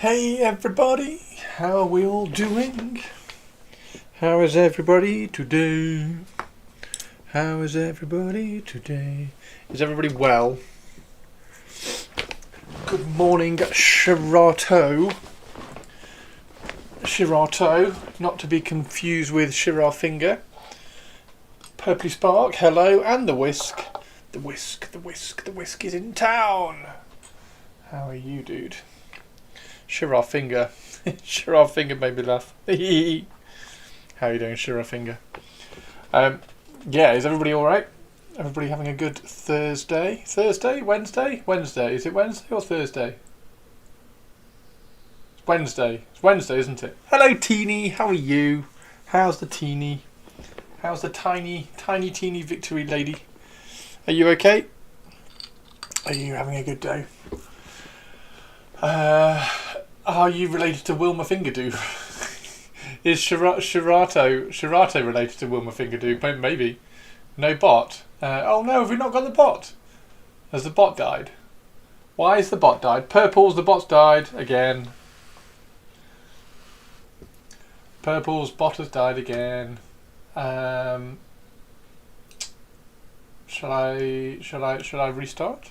Hey everybody, how are we all doing? How is everybody today? How is everybody today? Is everybody well? Good morning, Shirato. Shirato, not to be confused with Shirar Finger. Purpley Spark, hello, and the Whisk. The Whisk is in town. How are you, dude? Shirar Finger. Shirar Finger made me laugh. How are you doing, Shirar Finger? Yeah, is everybody alright? Everybody having a good Thursday? Thursday? Wednesday? Wednesday. Is it Wednesday or Thursday? It's Wednesday. It's Wednesday, isn't it? Hello, Teeny. How are you? How's the Teeny? How's the tiny teeny victory lady? Are you okay? Are you having a good day? Are you related to Wilma Fingerdoo? Is Shirato related to Wilma Fingerdoo? Maybe. No bot. Oh no, have we not got the bot? Has the bot died? Why has the bot died? Purple's the bot's died again. Purple's bot has died again. Shall I restart?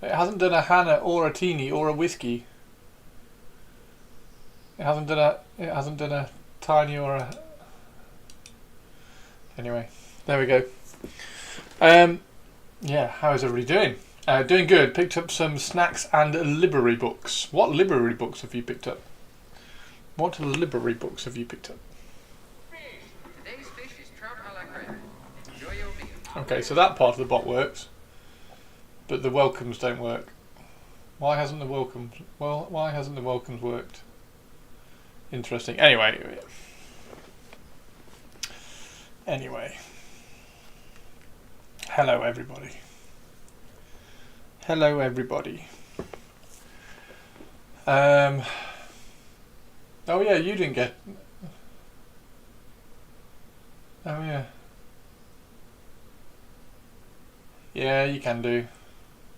It hasn't done a Hannah or a Teeny or a Whiskey. It hasn't done a Tiny or a. Anyway, there we go. Yeah, how is everybody doing? Doing good. Picked up some snacks and library books. What library books have you picked up? What library books have you picked up? Today's fish is trout a la creme. Enjoy your meal. Okay, so that part of the bot works, but the welcomes don't work. Why hasn't the welcomes? Well, why hasn't the welcomes worked? Interesting. Anyway. Hello, everybody. Hello, everybody. Oh yeah, you didn't get. Oh yeah. Yeah, you can do.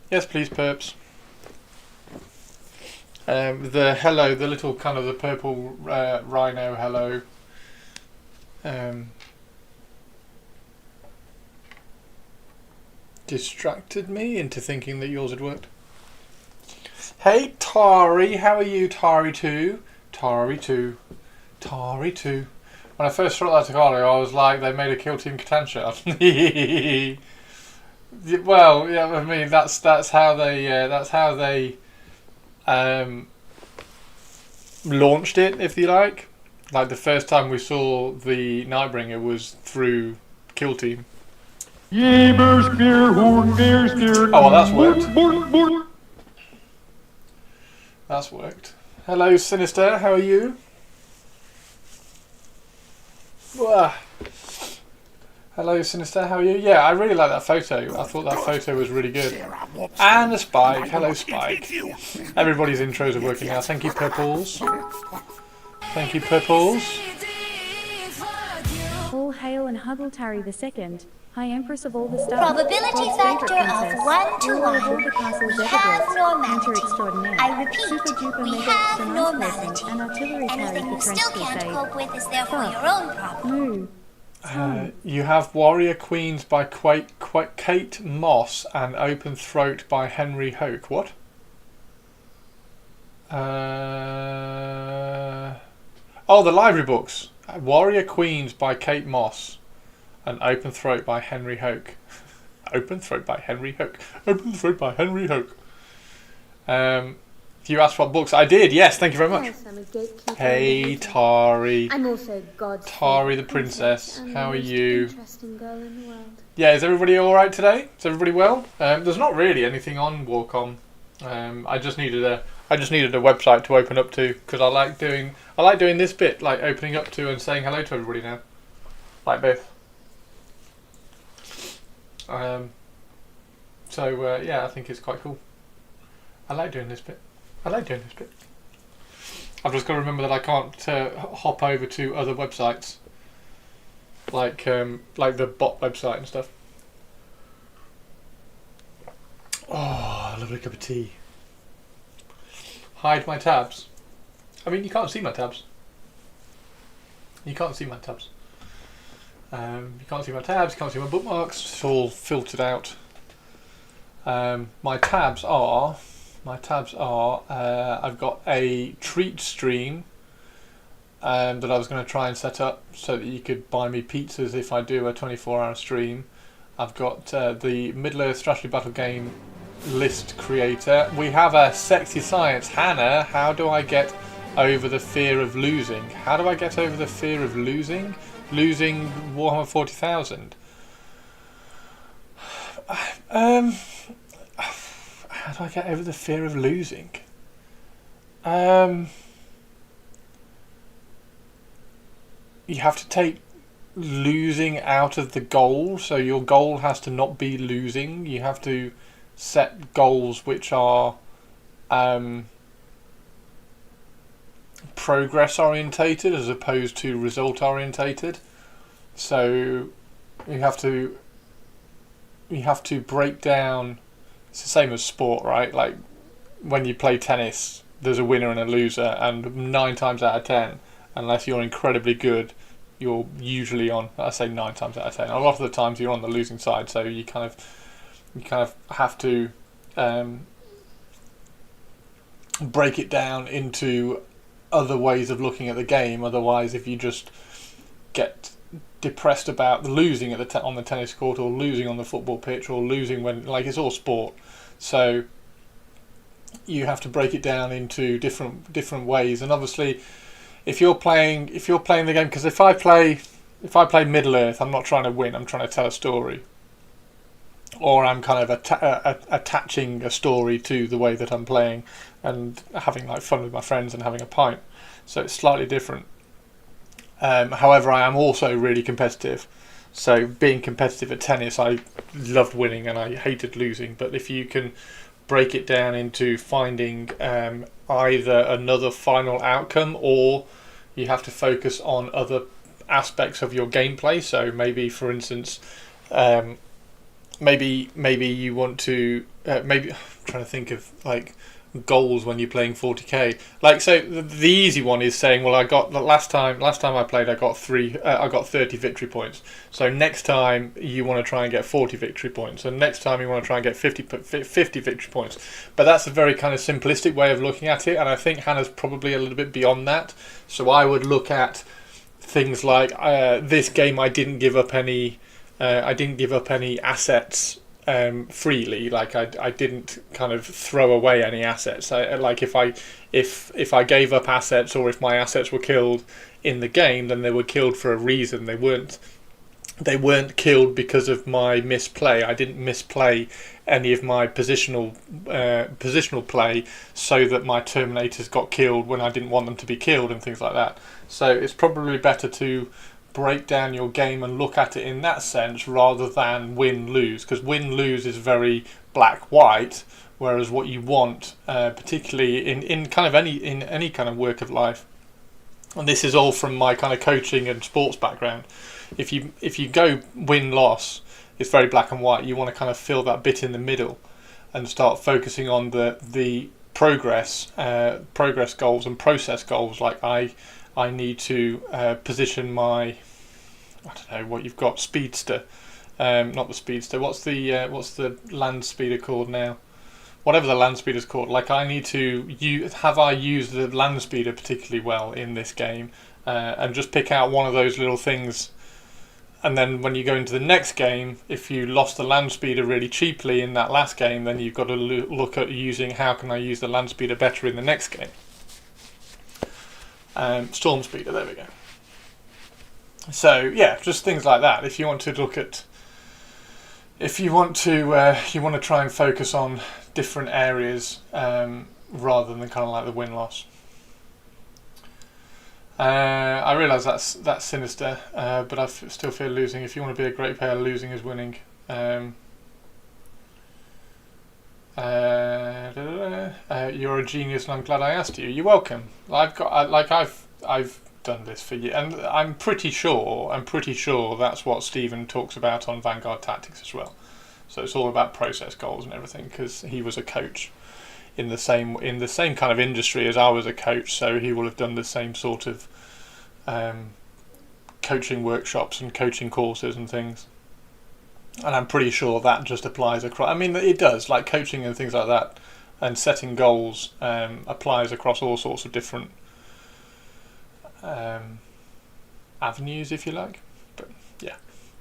Yes, please, perps. The hello, the little kind of the purple rhino hello. Distracted me into thinking that yours had worked. Hey, Tari, how are you, Tari 2? Tari 2. Tari 2. When I first saw that earlier, I was like, they made a Kill Team Catan shot. Well, yeah, I mean that's how they launched it, if you like. Like the first time we saw the Nightbringer was through Kill Team. Oh well, that's worked. That's worked. Hello, Sinister. How are you? Wah. Hello, Sinister. How are you? Yeah, I really like that photo. I thought that photo was really good. And a Spike. Hello, Spike. Everybody's intros are working now. Thank you, Purples. Thank you, Purples. All hail and huggle Tari the Second, High Empress of all the stars. Probability factor of 1 to 1. We have normality. I repeat, we have normality. Anything you still can't cope with is therefore your own problem. You have Warrior Queens by Kate Moss and Open Throat by Henry Hoke. What? Oh, the library books. Warrior Queens by Kate Moss and Open Throat by Henry Hoke. Open Throat by Henry Hoke. Open Throat by Henry Hoke. You asked what books. I did, yes, thank you very much. Yes, I'm a gatekeeper. Hey, Tari. I'm also God's Tari the princess. and How the are most you? Interesting girl in the world. Yeah, is everybody alright today? Is everybody well? There's not really anything on Warcom. I just needed a website to open up to because I like doing this bit, like opening up to and saying hello to everybody now. Like this. Yeah, I think it's quite cool. I like doing this bit. I've just got to remember that I can't hop over to other websites, like the bot website and stuff. Oh, lovely cup of tea. Hide my tabs. I mean, you can't see my tabs. You can't see my tabs. You can't see my tabs, you can't see my bookmarks. It's all filtered out. My tabs are. I've got a treat stream that I was going to try and set up so that you could buy me pizzas if I do a 24-hour stream. I've got the Middle-earth strategy battle game list creator. We have a sexy science. Hannah, how do I get over the fear of losing? How do I get over the fear of losing? Losing Warhammer 40,000. How do I get over the fear of losing? You have to take losing out of the goal, so your goal has to not be losing. You have to set goals which are progress orientated as opposed to result orientated. So you have to break down. It's the same as sport, right? Like when you play tennis, there's a winner and a loser, and 9 times out of 10, unless you're incredibly good, you're usually on. I say 9 times out of 10. A lot of the times you're on the losing side, so you kind of have to break it down into other ways of looking at the game. Otherwise, if you just get depressed about losing at on the tennis court, or losing on the football pitch, or losing when, like, it's all sport, so you have to break it down into different ways. And obviously, if you're playing the game, because if I play Middle Earth, I'm not trying to win, I'm trying to tell a story, or I'm kind of attaching a story to the way that I'm playing and having like fun with my friends and having a pint. So it's slightly different. However, I am also really competitive. So being competitive at tennis, I loved winning and I hated losing. But if you can break it down into finding either another final outcome, or you have to focus on other aspects of your gameplay. So maybe, for instance, maybe you want to maybe I'm trying to think of like goals when you're playing 40k. Like, so the easy one is saying, well, I got the last time I played, I got 30 victory points. So next time you want to try and get 40 victory points, and next time you want to try and get 50 victory points. But that's a very kind of simplistic way of looking at it, and I think Hannah's probably a little bit beyond that. So I would look at things like this game I didn't give up any assets freely. Like I didn't kind of throw away any assets. Like if I gave up assets, or if my assets were killed in the game, then they were killed for a reason. They weren't killed because of my misplay. I didn't misplay any of my positional play so that my Terminators got killed when I didn't want them to be killed and things like that. So it's probably better to break down your game and look at it in that sense rather than win-lose, because win-lose is very black-white, whereas what you want, particularly in any kind of work of life, and this is all from my kind of coaching and sports background, if you go win-loss, it's very black and white. You want to kind of fill that bit in the middle and start focusing on the progress goals and process goals. Like I need to position my, I don't know what you've got, speedster, not the speedster. What's the land speeder called now? Whatever the land speeder's called. Like I need to use the land speeder particularly well in this game, and just pick out one of those little things. And then when you go into the next game, if you lost the land speeder really cheaply in that last game, then you've got to look at using how can I use the land speeder better in the next game. Storm speeder, there we go. So yeah, just things like that. If you want to look at, you want to try and focus on different areas rather than kind of like the win-loss. I realise that's sinister, but I still feel losing. If you want to be a great player, losing is winning. You're a genius, and I'm glad I asked you. You're welcome. I've done this for you, and I'm pretty sure that's what Stephen talks about on Vanguard Tactics as well. So it's all about process goals and everything, because he was a coach in the same kind of industry as I was a coach, so he will have done the same sort of coaching workshops and coaching courses and things. And I'm pretty sure that just applies across. I mean, it does, like coaching and things like that, and setting goals applies across all sorts of different avenues, if you like. But yeah,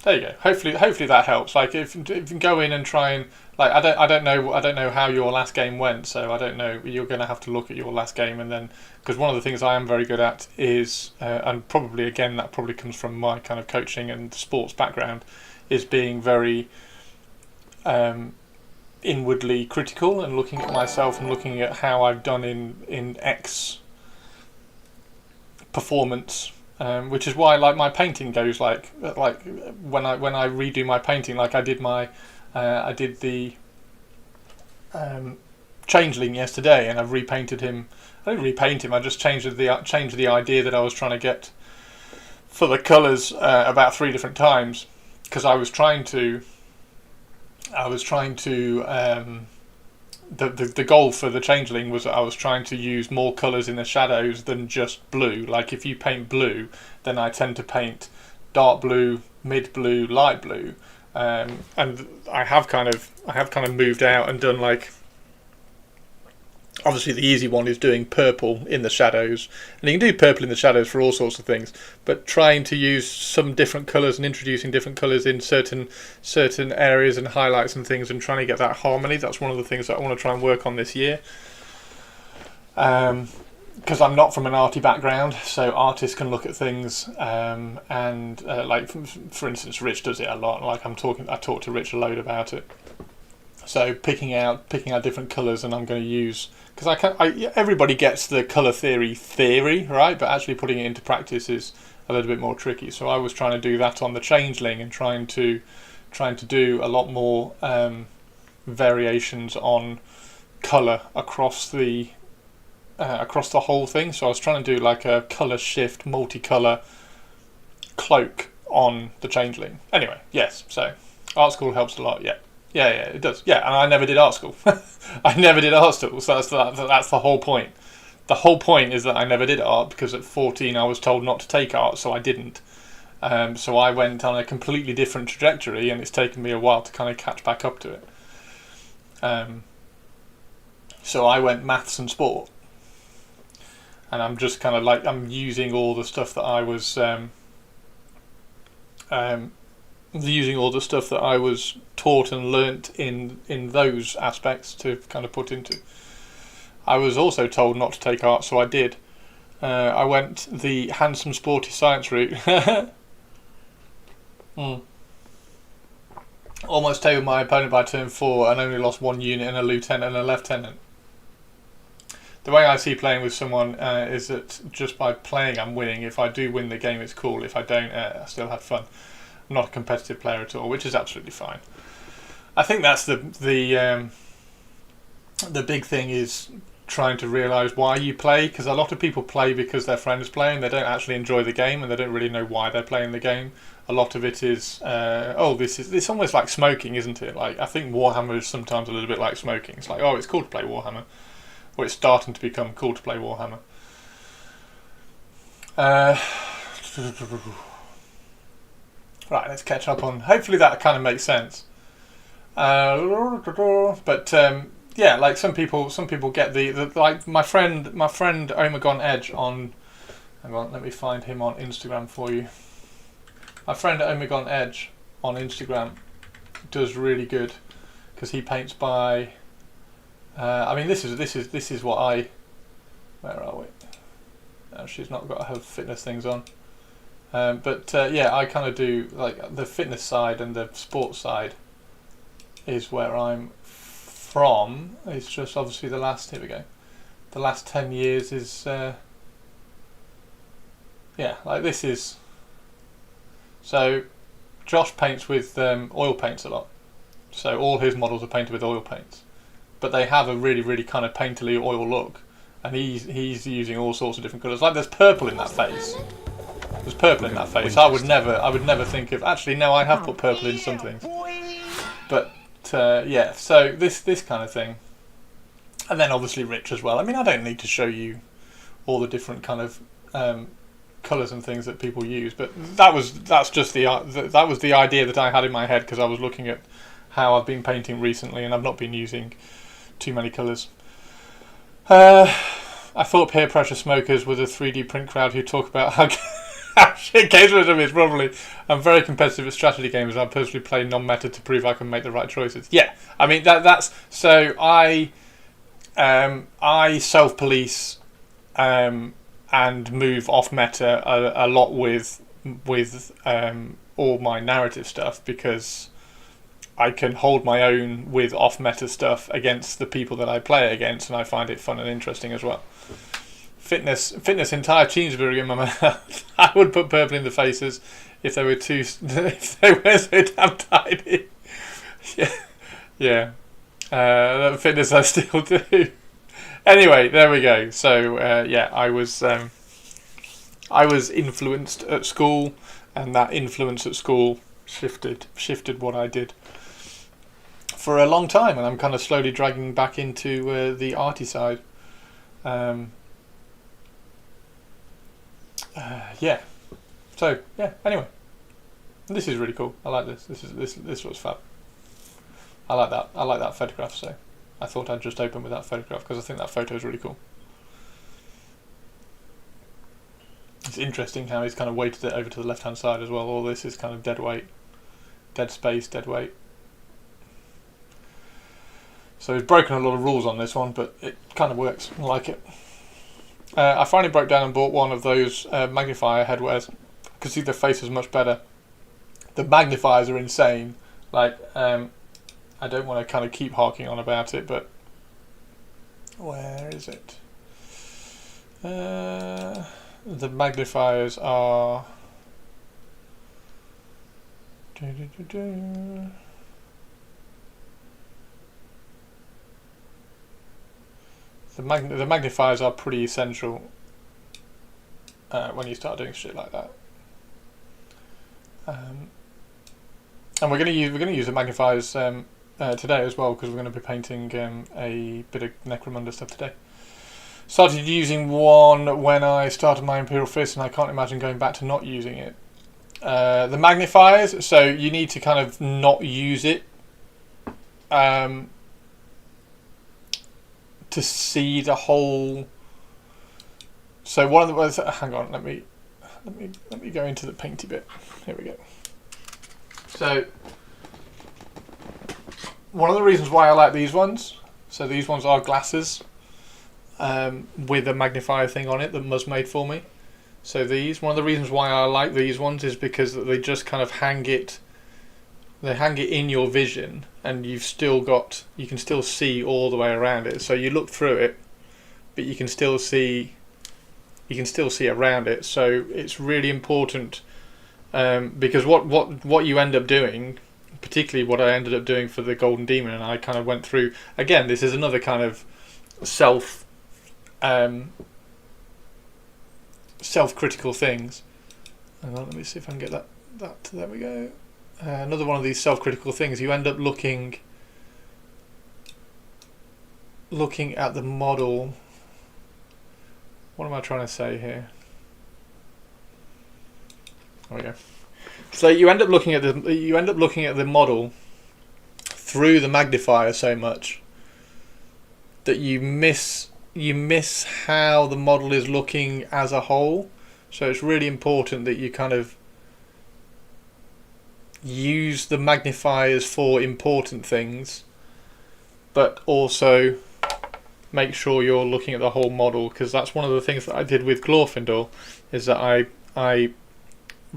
there you go. Hopefully that helps. Like if you go in and try and like I don't know how your last game went, so I don't know. You're going to have to look at your last game, and then because one of the things I am very good at is and probably again that probably comes from my kind of coaching and sports background, is being very inwardly critical and looking at myself and looking at how I've done in X performance, which is why like my painting goes like when I redo my painting, like I did the changeling yesterday, and I've repainted him. I didn't repaint him. I just changed the idea that I was trying to get for the colours about 3 different times, because I was trying to the goal for the changeling was that I was trying to use more colours in the shadows than just blue. Like if you paint blue, then I tend to paint dark blue, mid blue, light blue, and I have kind of moved out and done like. Obviously the easy one is doing purple in the shadows, and you can do purple in the shadows for all sorts of things, but trying to use some different colours and introducing different colours in certain areas and highlights and things, and trying to get that harmony, that's one of the things that I want to try and work on this year. Because I'm not from an arty background, so artists can look at things and like for instance Rich does it a lot, like I talk to Rich a load about it. So picking out different colours, and I'm going to use, because everybody gets the colour theory, right? But actually putting it into practice is a little bit more tricky. So I was trying to do that on the changeling, and trying to do a lot more variations on colour across the whole thing. So I was trying to do like a colour shift, multicolour cloak on the changeling. Anyway, yes. So art school helps a lot. Yeah, it does. Yeah, and I never did art school. I never did art school, so that's the whole point. The whole point is that I never did art, because at 14 I was told not to take art, so I didn't. So I went on a completely different trajectory, and it's taken me a while to kind of catch back up to it. So I went maths and sport, and I'm just kind of like, I'm using all the stuff that I was taught and learnt in those aspects to kind of put into. I was also told not to take art, so I did. I went the handsome sporty science route. Almost tabled my opponent by turn 4 and only lost 1 unit and a lieutenant and a lieutenant. The way I see playing with someone is that just by playing I'm winning. If I do win the game it's cool, if I don't I still have fun. I'm not a competitive player at all, which is absolutely fine. I think that's the big thing, is trying to realise why you play, because a lot of people play because their friends play and they don't actually enjoy the game, and they don't really know why they're playing the game. A lot of it is it's almost like smoking, isn't it? Like I think Warhammer is sometimes a little bit like smoking. It's like, oh, it's cool to play Warhammer, or it's starting to become cool to play Warhammer. Right, let's catch up on. Hopefully that kind of makes sense. But yeah, like some people get the like my friend Omegon Edge on. Hang on, let me find him on Instagram for you. My friend Omegon Edge on Instagram does really good, because he paints by. I mean, this is what I. Where are we? No, she's not got her fitness things on. But yeah, I kind of do like the fitness side, and the sports side is where I'm from. It's just obviously the last 10 years is yeah, like this is. So Josh paints with oil paints a lot, so all his models are painted with oil paints, but they have a really, really kind of painterly oil look, and he's using all sorts of different colours. Like there's purple in that face. There's purple in that face. I would never think of. Actually, no, I have put purple in some things, but yeah, so this kind of thing, and then obviously Rich as well. I mean, I don't need to show you all the different kind of colours and things that people use, but that was the idea that I had in my head because I was looking at how I've been painting recently, and I've not been using too many colours. I thought Peer Pressure Smokers was a 3D print crowd who talk about how shit games with them is. Probably. I'm very competitive at strategy games. I personally play non-meta to prove I can make the right choices. Yeah, I mean that's so I self-police and move off meta a lot with all my narrative stuff because I can hold my own with off meta stuff against the people that I play against, and I find it fun and interesting as well. Fitness, entire Cheeseburger in my mouth. I would put purple in the faces if they were if they were so damn tiny. Yeah. Fitness I still do. Anyway, there we go. So yeah, I was influenced at school, and that influence at school shifted what I did for a long time, and I'm kind of slowly dragging back into the arty side. Yeah. So yeah. Anyway, this is really cool. I like this. This was fab. I like that. I like that photograph. So I thought I'd just open with that photograph because I think that photo is really cool. It's interesting how he's kind of weighted it over to the left hand side as well. All this is kind of dead weight, dead space, dead weight. So he's broken a lot of rules on this one, but it kind of works. I like it. I finally broke down and bought one of those magnifier headwears. I could see the faces much better. The magnifiers are insane. Like, I don't want to kind of keep harking on about it, but where is it? The magnifiers are... The magnifiers are pretty essential when you start doing shit like that. And we're going to use the magnifiers today as well, because we're going to be painting a bit of Necromunda stuff today. Started using one when I started my Imperial Fist, and I can't imagine going back to not using it. The magnifiers, so you need to kind of not use it to see the whole. So one of the ways. Hang on, let me go into the painty bit. Here we go. So one of the reasons why I like these ones. So these ones are glasses with a magnifier thing on it that Muzz made for me. So one of the reasons why I like these ones is because they just kind of hang it. They hang it in your vision, and you can still see all the way around it. So you look through it, but you can still see around it. So it's really important because what you end up doing, particularly what I ended up doing for the Demon, and I kind of went through again. This is another kind of self-critical things. Hang on, let me see if I can get that. There we go. Another one of these self-critical things. You end up looking at the model. What am I trying to say here? There we go. So you end up looking at the model through the magnifier so much that you miss how the model is looking as a whole. So it's really important that you kind of use the magnifiers for important things, but also make sure you're looking at the whole model, because that's one of the things that I did with Glorfindel, is that I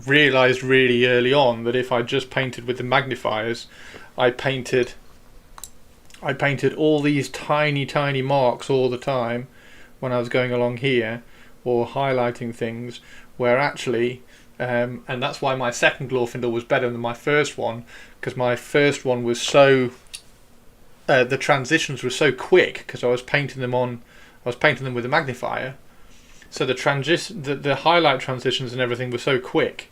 realised really early on that if I just painted with the magnifiers, I painted all these tiny marks all the time when I was going along here or highlighting things, where actually and that's why my second Glorfindel was better than my first one, because my first one was so the transitions were so quick because I was painting them with a magnifier, so the highlight transitions and everything were so quick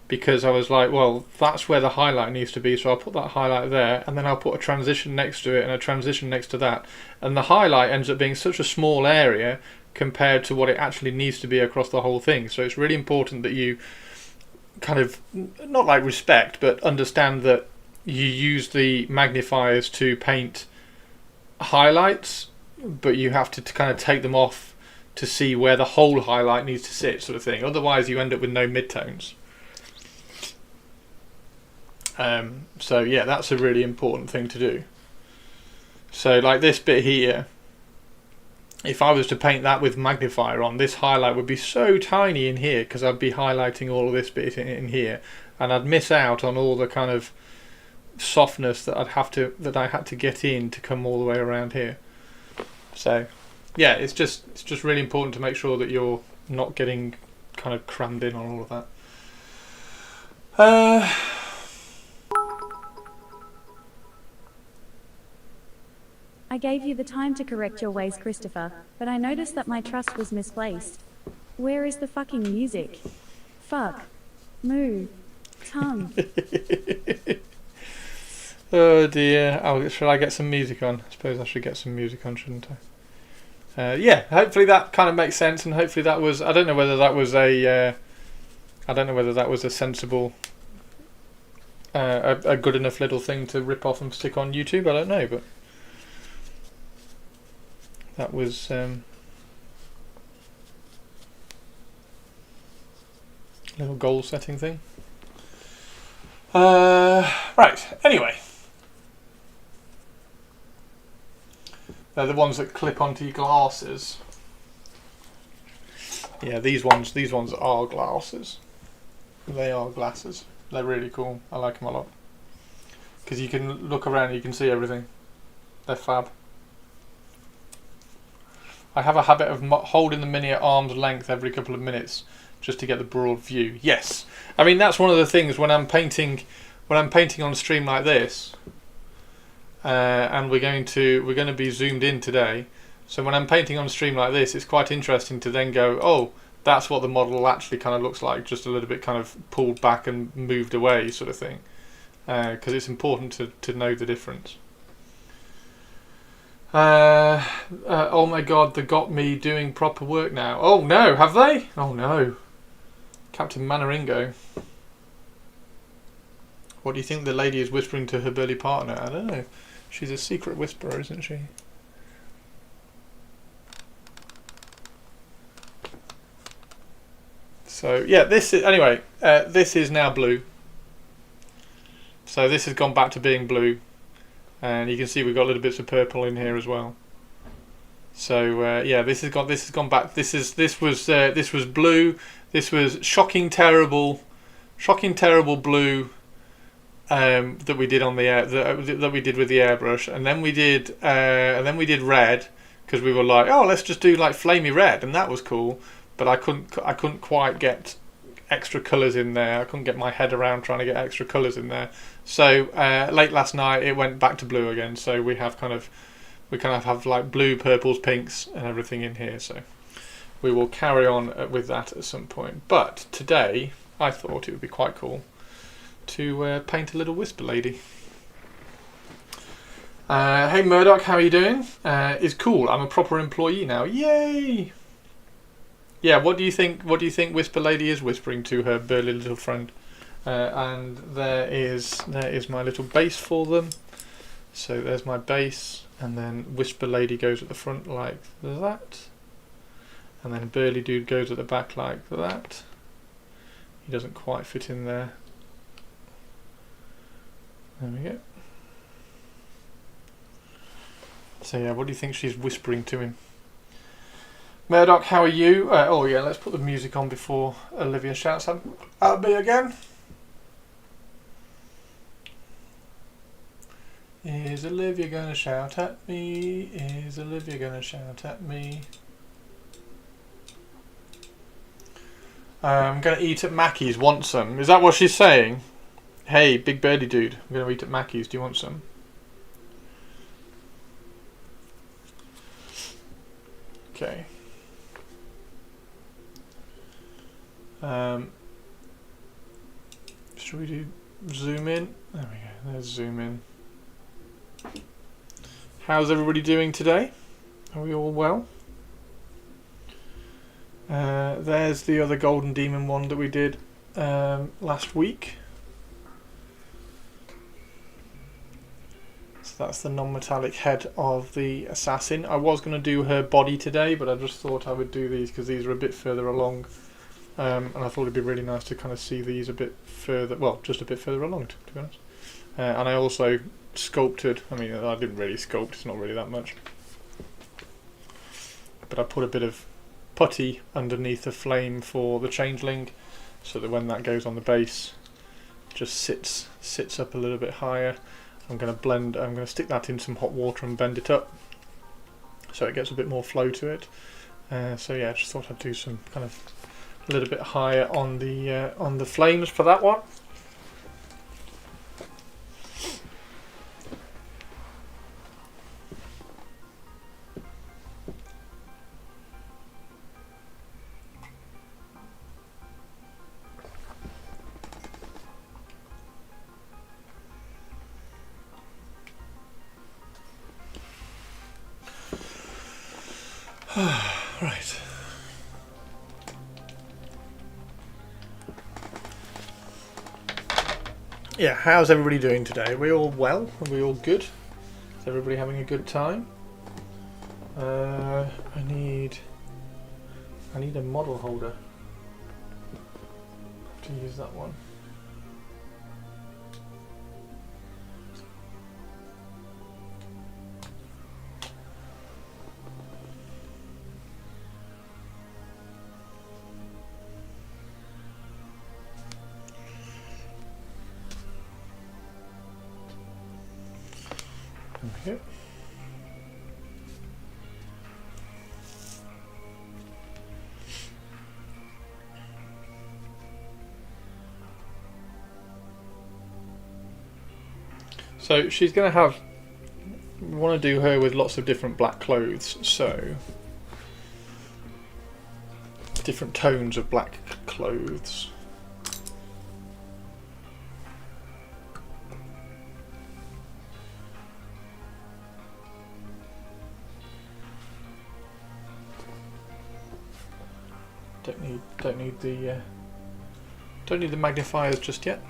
because I was like, well, that's where the highlight needs to be, so I'll put that highlight there, and then I'll put a transition next to it and a transition next to that. And the highlight ends up being such a small area compared to what it actually needs to be across the whole thing. So it's really important that you kind of, not like respect, but understand that you use the magnifiers to paint highlights, but you have to kind of take them off to see where the whole highlight needs to sit, sort of thing. Otherwise you end up with no midtones. So yeah, that's a really important thing to do. So like this bit here, if I was to paint that with magnifier on, this highlight would be so tiny in here because I'd be highlighting all of this bit in here, and I'd miss out on all the kind of softness that I had to get in to come all the way around here. So yeah, it's just really important to make sure that you're not getting kind of crammed in on all of that. I gave you the time to correct your ways, Christopher, but I noticed that my trust was misplaced. Where is the fucking music? Fuck. Moo. Tongue. Oh dear. Should I get some music on? I suppose I should get some music on, shouldn't I? Yeah, hopefully that kind of makes sense, and hopefully that was, I don't know whether that was a sensible, a good enough little thing to rip off and stick on YouTube, I don't know, but that was a little goal setting thing. Right, anyway. They're the ones that clip onto your glasses. Yeah, these ones are glasses. They are glasses. They're really cool. I like them a lot. Because you can look around and you can see everything. They're fab. I have a habit of holding the mini at arm's length every couple of minutes just to get the broad view. Yes. I mean, that's one of the things when I'm painting on a stream like this. And we're going to be zoomed in today. So when I'm painting on a stream like this, it's quite interesting to then go, oh, that's what the model actually kind of looks like, just a little bit kind of pulled back and moved away, sort of thing. Because it's important to know the difference. Oh my god, they got me doing proper work now. Oh no, have they? Oh no. Captain Manaringo. What do you think the lady is whispering to her burly partner? I don't know. She's a secret whisperer, isn't she? So yeah, this is now blue. So this has gone back to being blue, and you can see we've got little bits of purple in here as well. So yeah, this has gone back. This was blue. This was shocking terrible blue. That we did on the that we did with the airbrush, and then we did red, because we were like, oh, let's just do like flamey red, and that was cool. But I couldn't quite get extra colours in there. I couldn't get my head around trying to get extra colours in there. So late last night it went back to blue again. So we kind of have like blue, purples, pinks, and everything in here. So we will carry on with that at some point. But today I thought it would be quite cool to paint a little whisper lady. Hey Murdoch, how are you doing? Is cool. I'm a proper employee now. Yay! Yeah, what do you think Whisper Lady is whispering to her burly little friend? And there is my little base for them. So there's my base, and then Whisper Lady goes at the front like that, and then Burly Dude goes at the back like that. He doesn't quite fit in there. There we go. So yeah, what do you think she's whispering to him? Murdoch, how are you? Oh yeah, let's put the music on before Olivia shouts at me again. Is Olivia gonna shout at me? Is Olivia gonna shout at me? I'm gonna eat at Mackey's, want some? Is that what she's saying? Hey, big birdie dude, I'm gonna eat at Mackey's, do you want some? Okay. Should we do zoom in? There we go, there's zoom in. How's everybody doing today? Are we all well? There's the other Golden Demon one that we did last week. So that's the non-metallic head of the assassin. I was going to do her body today, but I just thought I would do these because these are a bit further along. And I thought it'd be really nice to kind of see these a bit further, well, just a bit further along, to be honest. And I also sculpted, I mean, I didn't really sculpt, it's not really that much. But I put a bit of putty underneath the flame for the changeling, so that when that goes on the base, it just sits up a little bit higher. I'm going to stick that in some hot water and bend it up, so it gets a bit more flow to it. So yeah, I just thought I'd do some kind of a little bit higher on the flames for that one. Right. Yeah, how's everybody doing today? Are we all well? Are we all good? Is everybody having a good time? I need a model holder to use that one. Okay. So she's going to have, we want to do her with lots of different black clothes, so different tones of black clothes. Don't need the magnifiers just yet.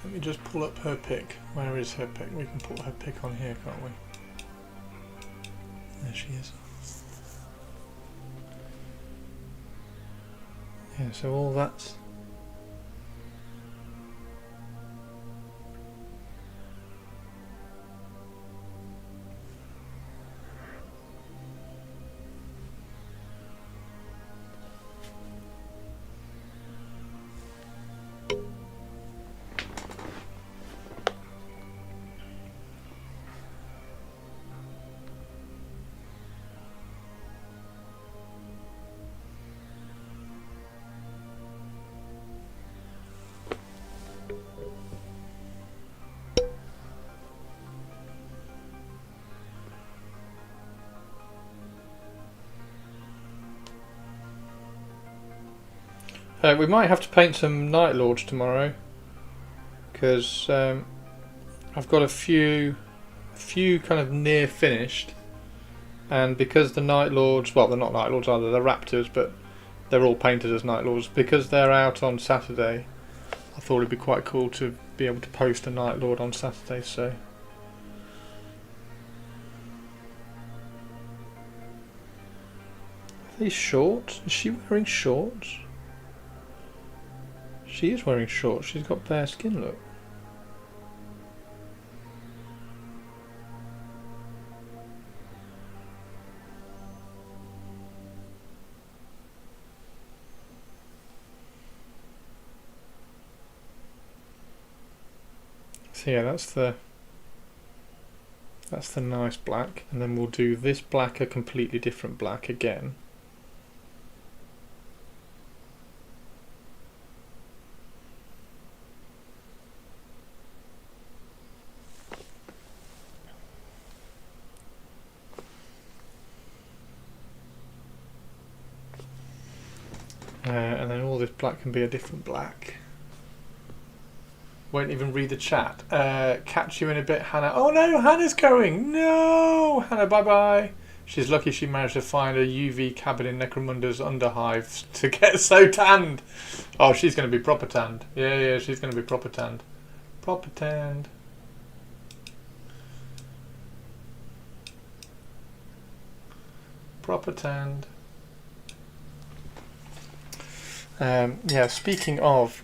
Let me just pull up her pic. Where is her pic? We can put her pic on here, can't we? There she is. Yeah, so all that's we might have to paint some Night Lords tomorrow, because I've got a few kind of near finished, and because the Night Lords, well, they're not Night Lords either, they're Raptors, but they're all painted as Night Lords. Because they're out on Saturday, I thought it'd be quite cool to be able to post a Night Lord on Saturday. So are these shorts? Is she wearing shorts? She is wearing shorts. She's got bare skin, look. So yeah, that's the nice black, and then we'll do this black a completely different black again. black can be a different black. Won't even read the chat. Catch you in a bit, Hannah. Oh no, Hannah's going. No, Hannah, bye bye. She's lucky she managed to find a UV cabin in Necromunda's underhive to get so tanned. Oh, she's going to be proper tanned. Yeah, she's going to be proper tanned. Proper tanned. Proper tanned. Yeah, speaking of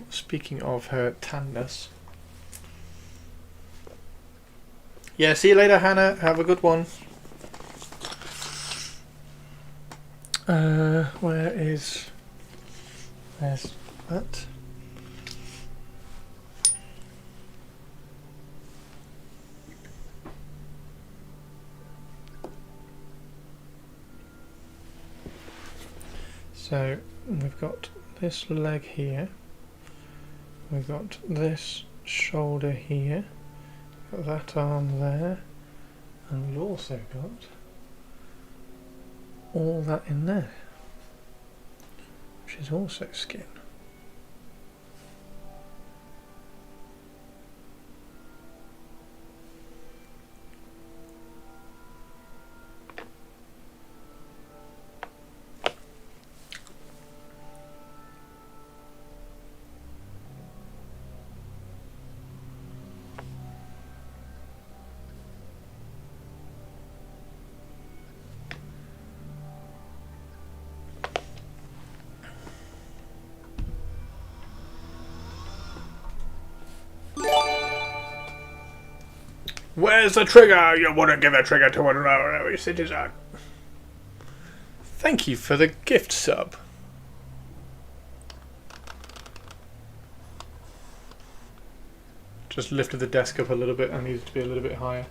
her tanness. Yeah, see you later, Hannah. Have a good one. Where's that? So we've got this leg here, we've got this shoulder here, got that arm there, and we've also got all that in there, which is also skin. Where's the trigger? You wouldn't give a trigger to an ordinary citizen. Thank you for the gift sub. Just lifted the desk up a little bit. I needed to be a little bit higher.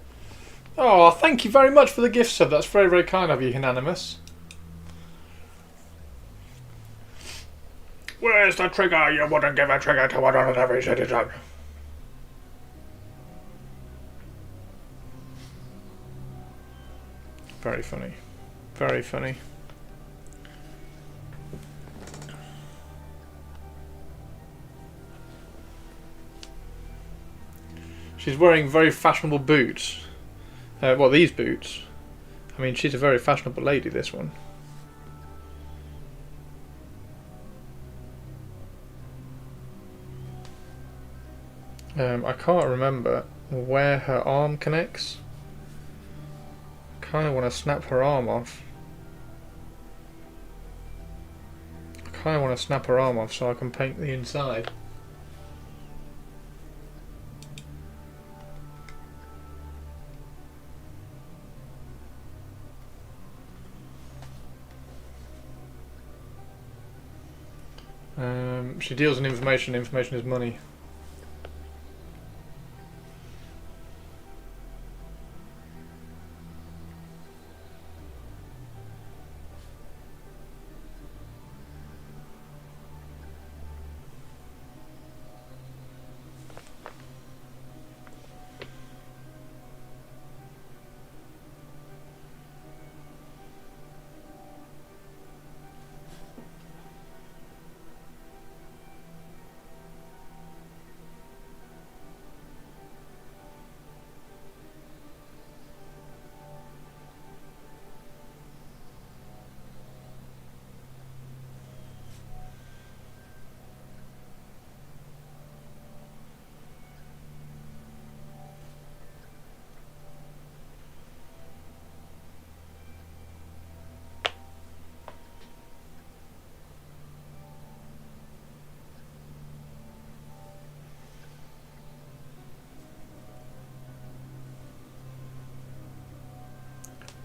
Oh, thank you very much for the gift sub. That's very, very kind of you, Unanimous. Where's the trigger? You wouldn't give a trigger to an ordinary citizen. Very funny. Very funny. She's wearing very fashionable boots. Well, these boots. I mean, she's a very fashionable lady, this one. I can't remember where her arm connects. I kind of want to snap her arm off. So I can paint the inside. She deals in information. Information is money.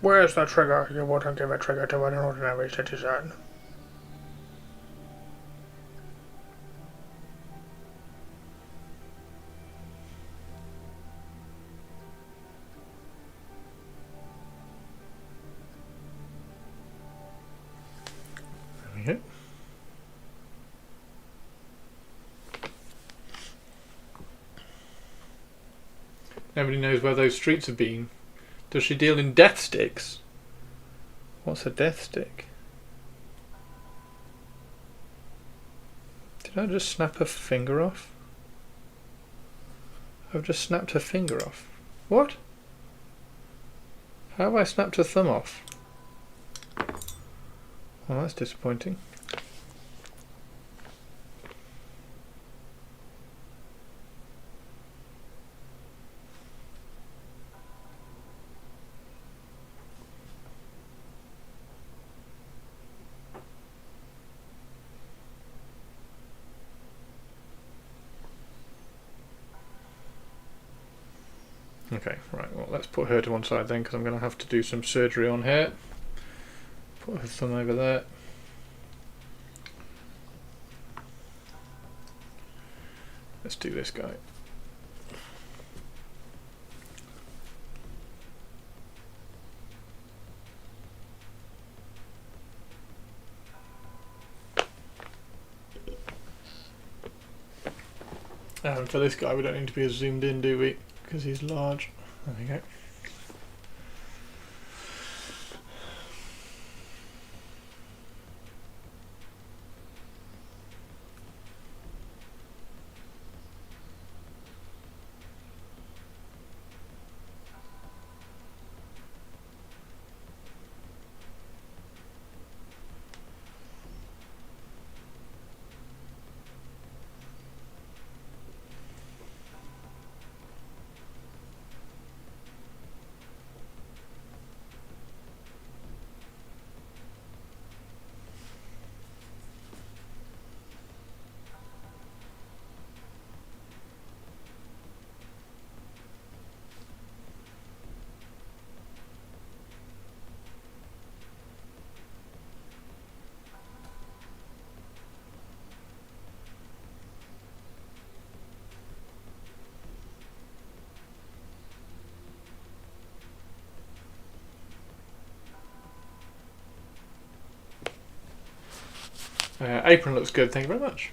Where's the trigger? You wouldn't give a trigger to an ordinary citizen. There we go. Nobody knows where those streets have been. Does she deal in death sticks? What's a death stick? Did I just snap her finger off? I've just snapped her finger off. What? How have I snapped her thumb off? Well, that's disappointing. Okay, right, well let's put her to one side then, because I'm going to have to do some surgery on her. Put her thumb over there. Let's do this guy. And for this guy we don't need to be as zoomed in, do we? Because he's large. There we go. Apron looks good, thank you very much.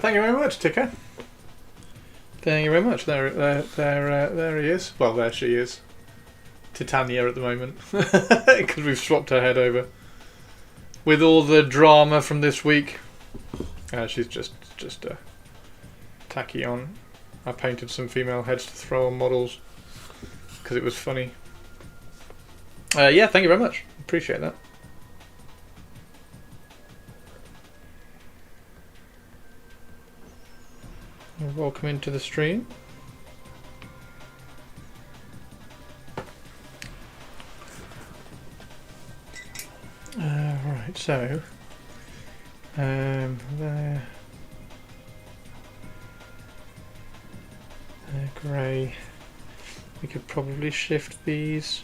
Thank you very much, Ticker. Thank you very much. There he is. Well, there she is. Titania at the moment, because we've swapped her head over. With all the drama from this week, she's just tacky on. I painted some female heads to throw on models because it was funny. Yeah, thank you very much. Appreciate that. Welcome into the stream. Right, so they're grey. We could probably shift these.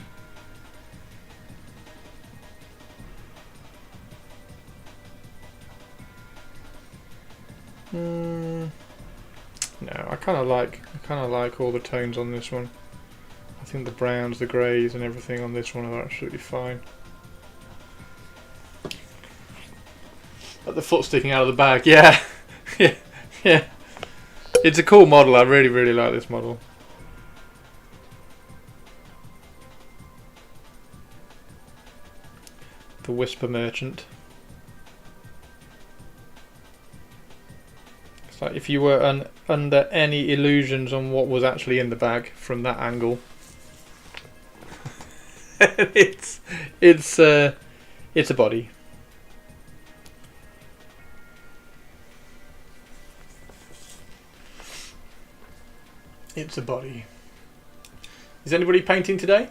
No, I kind of like all the tones on this one. I think the browns, the greys, and everything on this one are absolutely fine. But the foot sticking out of the bag, yeah, yeah. It's a cool model. I really like this model. The Whisper Merchant. Like if you were under any illusions on what was actually in the bag from that angle. it's a body. It's a body. Is anybody painting today?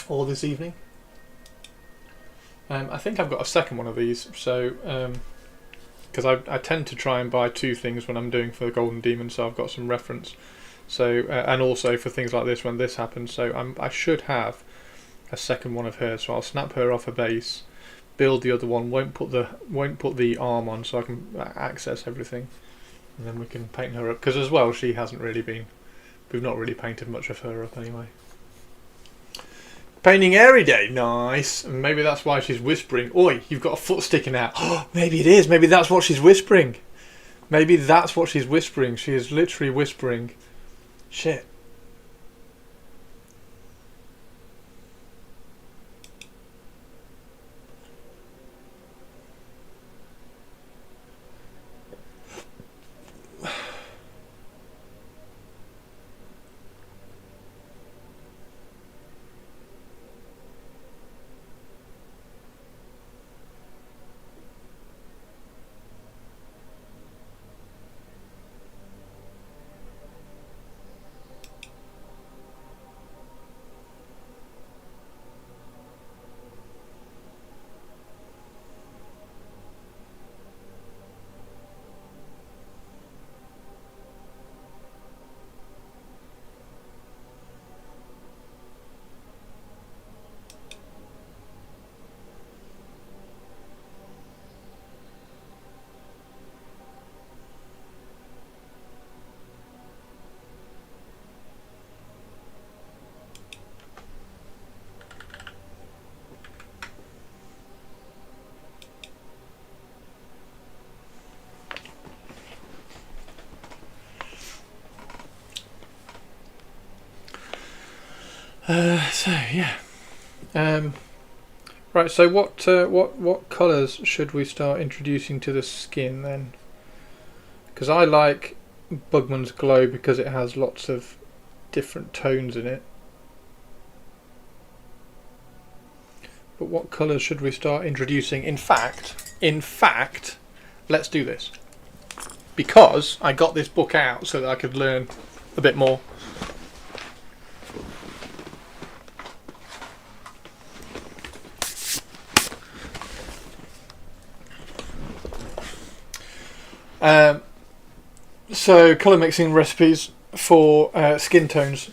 Or this evening? I think I've got a second one of these, so because I tend to try and buy two things when I'm doing for the Golden Demon, so I've got some reference. So and also for things like this when this happens, so I should have a second one of her. So I'll snap her off a base, build the other one. Won't put the arm on, so I can access everything, and then we can paint her up. Because as well, she hasn't really been. We've not really painted much of her up anyway. Painting Airy Day, nice. And maybe that's why she's whispering. Oi, you've got a foot sticking out. Oh, maybe it is. Maybe that's what she's whispering. Maybe that's what she's whispering. She is literally whispering. Shit. So yeah, right. So what colours should we start introducing to the skin then? Because I like Bugman's Glow because it has lots of different tones in it. But what colours should we start introducing? In fact, let's do this. Because I got this book out so that I could learn a bit more. So colour mixing recipes for skin tones.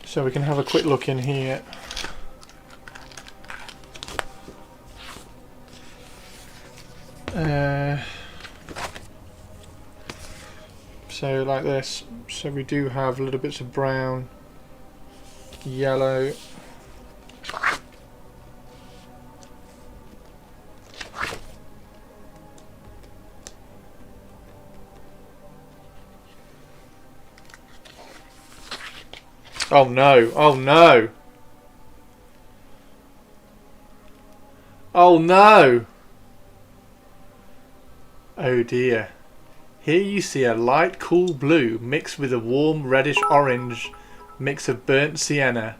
So we can have a quick look in here. So like this. So we do have little bits of brown, yellow. Oh no, oh no. Oh no. Oh dear. Here you see a light cool blue mixed with a warm reddish orange mix of burnt sienna.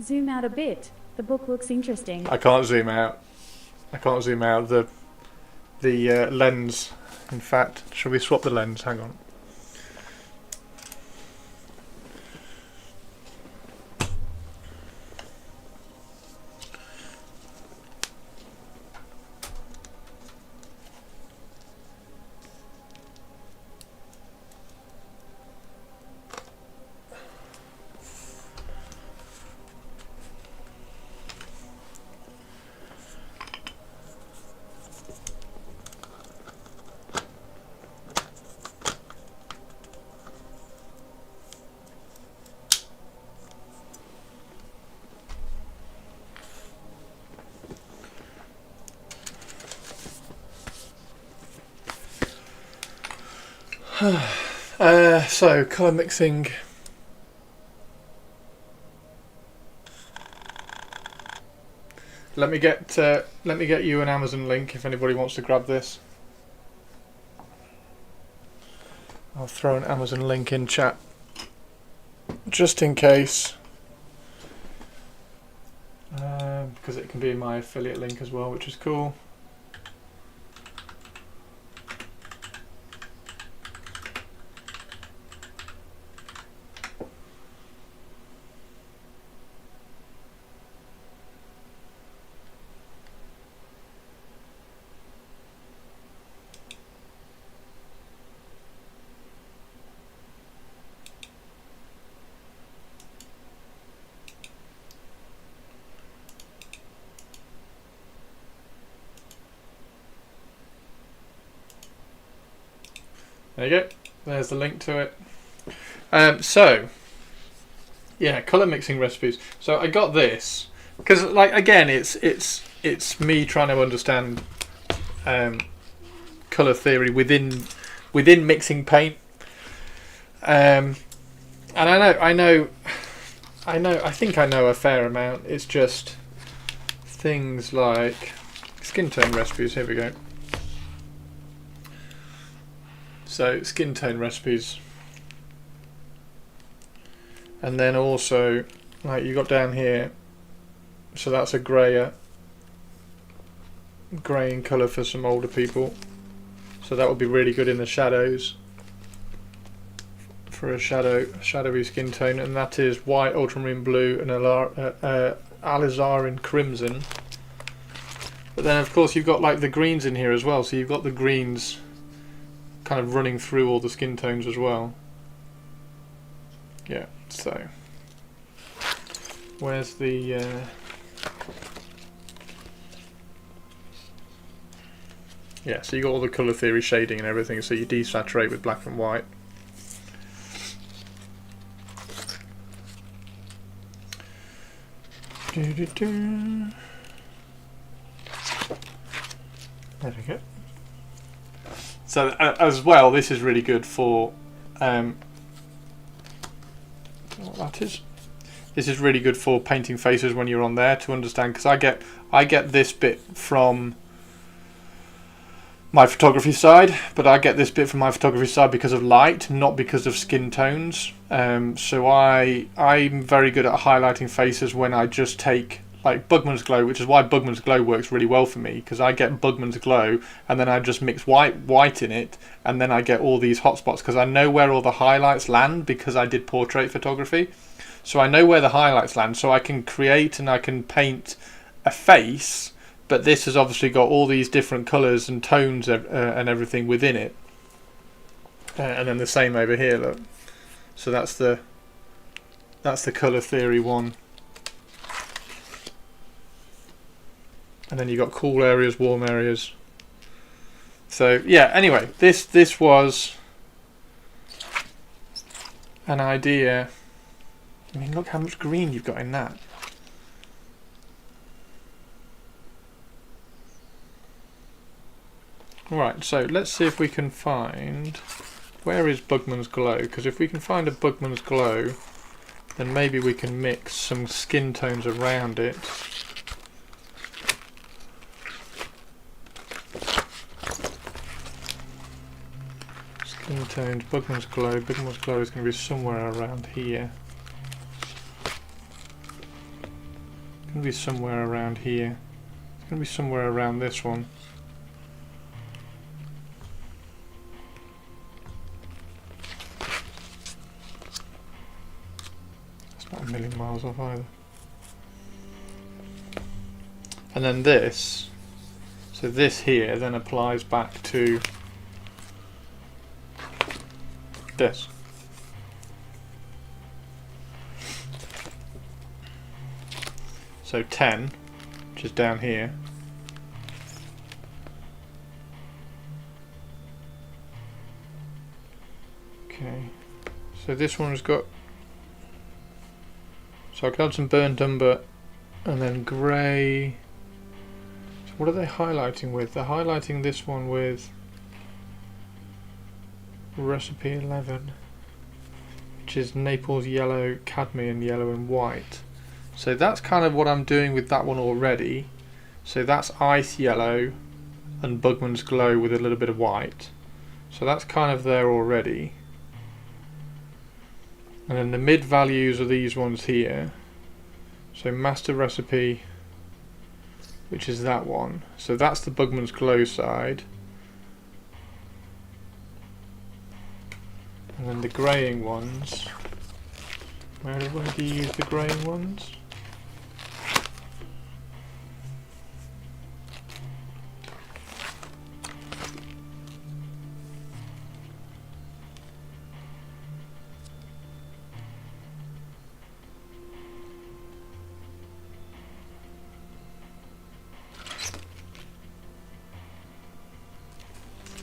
Zoom out a bit. The book looks interesting. I can't zoom out. I can't zoom out. The lens. In fact, shall we swap the lens? Hang on. So colour mixing. Let me get you an Amazon link if anybody wants to grab this. I'll throw an Amazon link in chat just in case, because it can be my affiliate link as well, which is cool. There you go. There's the link to it. So, yeah, colour mixing recipes. So I got this because, like, again, it's me trying to understand colour theory within mixing paint. And I think I know a fair amount. It's just things like skin tone recipes. Here we go. So skin tone recipes, and then also like you got down here, so that's a grey in colour for some older people, so that would be really good in the shadows for a shadowy skin tone, and that is white, ultramarine blue, and alizarin crimson. But then of course you've got like the greens in here as well, so you've got the greens kind of running through all the skin tones as well. Yeah, so where's the yeah, so you got all the colour theory shading and everything, so you desaturate with black and white. There we go. So as well, this is really good for what that is. This is really good for painting faces when you're on there to understand, because I get this bit from my photography side, but I get this bit from my photography side because of light, not because of skin tones. So I'm very good at highlighting faces when I just take like Bugman's Glow, which is why Bugman's Glow works really well for me, because I get Bugman's Glow and then I just mix white in it, and then I get all these hotspots because I know where all the highlights land because I did portrait photography. So I know where the highlights land, so I can create and I can paint a face, but this has obviously got all these different colours and tones and everything within it. And then the same over here, look. So that's the colour theory one. And then you got cool areas, warm areas. So yeah, anyway, this was an idea. I mean, look how much green you've got in that. Right, so let's see if we can find, where is Bugman's Glow? Because if we can find a Bugman's Glow, then maybe we can mix some skin tones around it. Skin tones, Bugman's Glow. Bugman's Glow is going to be somewhere around here. It's going to be somewhere around here. It's going to be somewhere around this one. It's not a million miles off either. And then this, so this here then applies back to this. So 10, which is down here. Okay, so this one's got, so I can add some burnt umber and then grey. So what are they highlighting with? They're highlighting this one with recipe 11, which is Naples yellow, cadmium yellow and white. So that's kind of what I'm doing with that one already. So that's ice yellow and Bugman's Glow with a little bit of white. So that's kind of there already. And then the mid values are these ones here. So master recipe, which is that one. So that's the Bugman's Glow side. And then the greying ones. Where do you use the greying ones?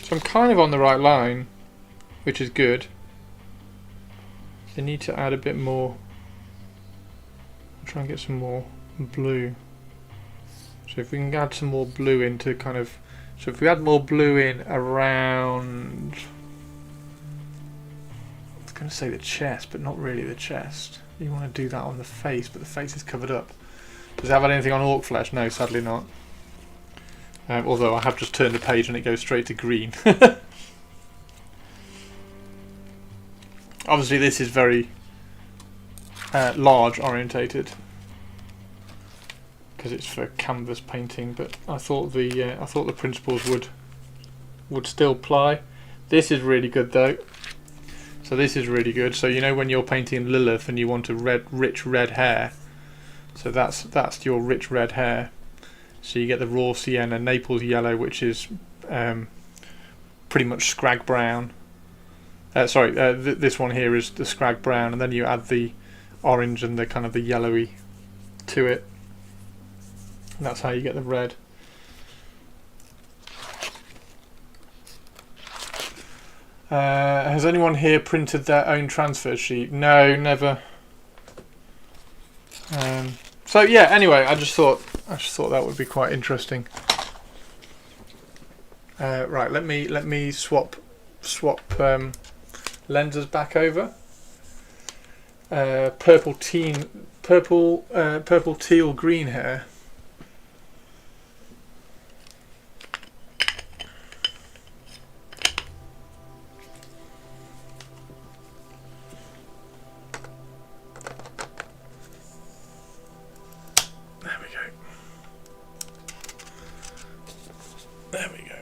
So I'm kind of on the right line, which is good. They need to add a bit more. I'll try and get some more blue. So if we can add some more blue into kind of, so if we add more blue in around, I was going to say the chest, but not really the chest. You want to do that on the face, but the face is covered up. Does it have anything on orc flesh? No, sadly not. Although I have just turned the page and it goes straight to green. Obviously this is very large orientated because it's for canvas painting, but I thought the principles would still apply. This is really good though. So this is really good. So you know when you're painting Lilith and you want a rich red hair, so that's your rich red hair. So you get the raw sienna, Naples yellow, which is pretty much scrag brown. This one here is the scrag brown, and then you add the orange and the kind of the yellowy to it. And that's how you get the red. Has anyone here printed their own transfer sheet? No, never. So yeah. Anyway, I just thought that would be quite interesting. Right, let me swap lenses back over. Purple teal green hair. There we go.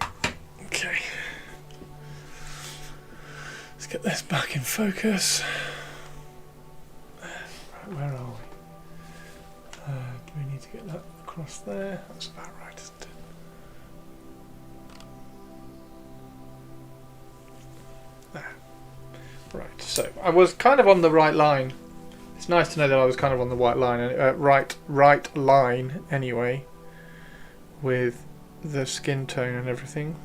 Okay. Let's get this back in focus. Right, where are we? Do we need to get that across there? That's about right, isn't it? There. Right, so I was kind of on the right line. It's nice to know that I was kind of on the right line, right line anyway, with the skin tone and everything,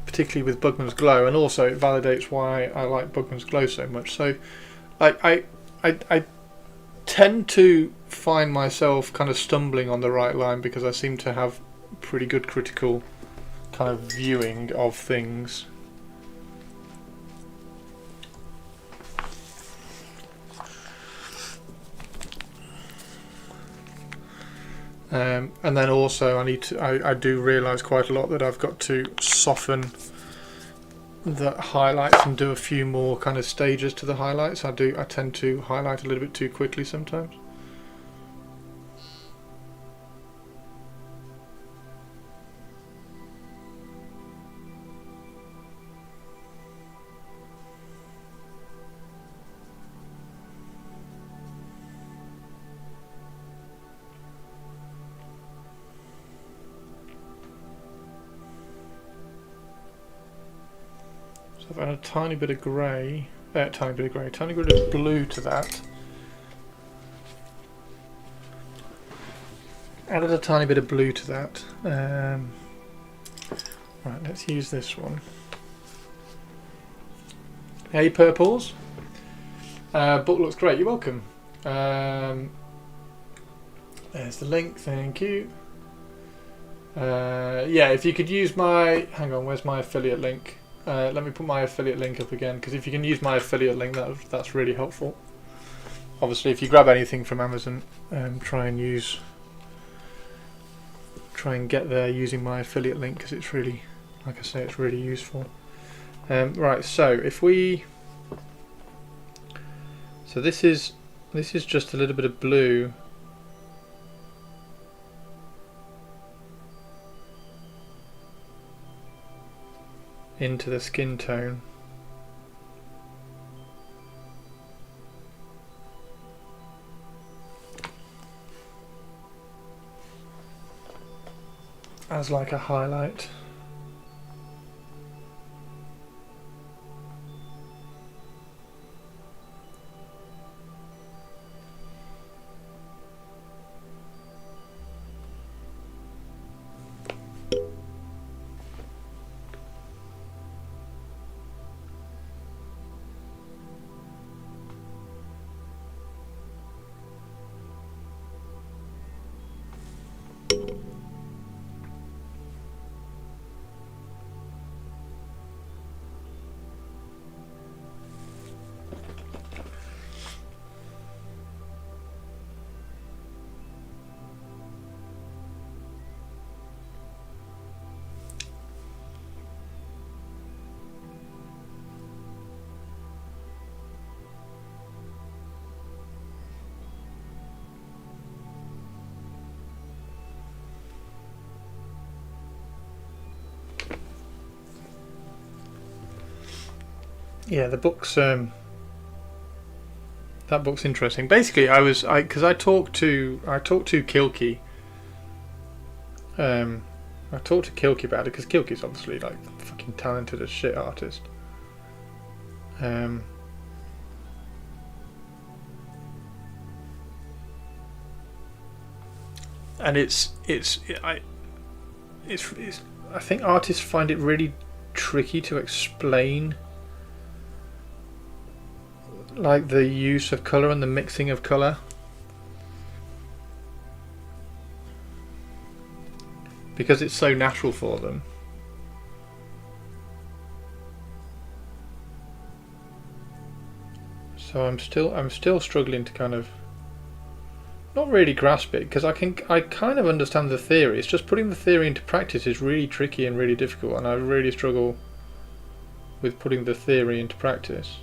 particularly with Bugman's Glow, and also it validates why I like Bugman's Glow so much. So I tend to find myself kind of stumbling on the right line because I seem to have pretty good critical kind of viewing of things. And then also I do realise quite a lot that I've got to soften the highlights and do a few more kind of stages to the highlights. I tend to highlight a little bit too quickly sometimes. So I've added a tiny bit of grey, tiny bit of blue to that. Added a tiny bit of blue to that. Right, let's use this one. Hey Purples. Book looks great, you're welcome. There's the link, thank you. Yeah, if you could use my, hang on, where's my affiliate link? Let me put my affiliate link up again, because if you can use my affiliate link, that's really helpful. Obviously, if you grab anything from Amazon, try and get there using my affiliate link, because it's really, like I say, it's really useful. Right, so if we So this is just a little bit of blue. Into the skin tone. As like a highlight. Yeah, the book's that book's interesting. Basically, because I talked to Kilky. I talked to Kilky about it because Kilky's obviously like fucking talented as shit artist. And I think artists find it really tricky to explain, like the use of colour and the mixing of colour, because it's so natural for them. So I'm still struggling to kind of not really grasp it, because I kind of understand the theory. It's just putting the theory into practice is really tricky and really difficult, and I really struggle with putting the theory into practice.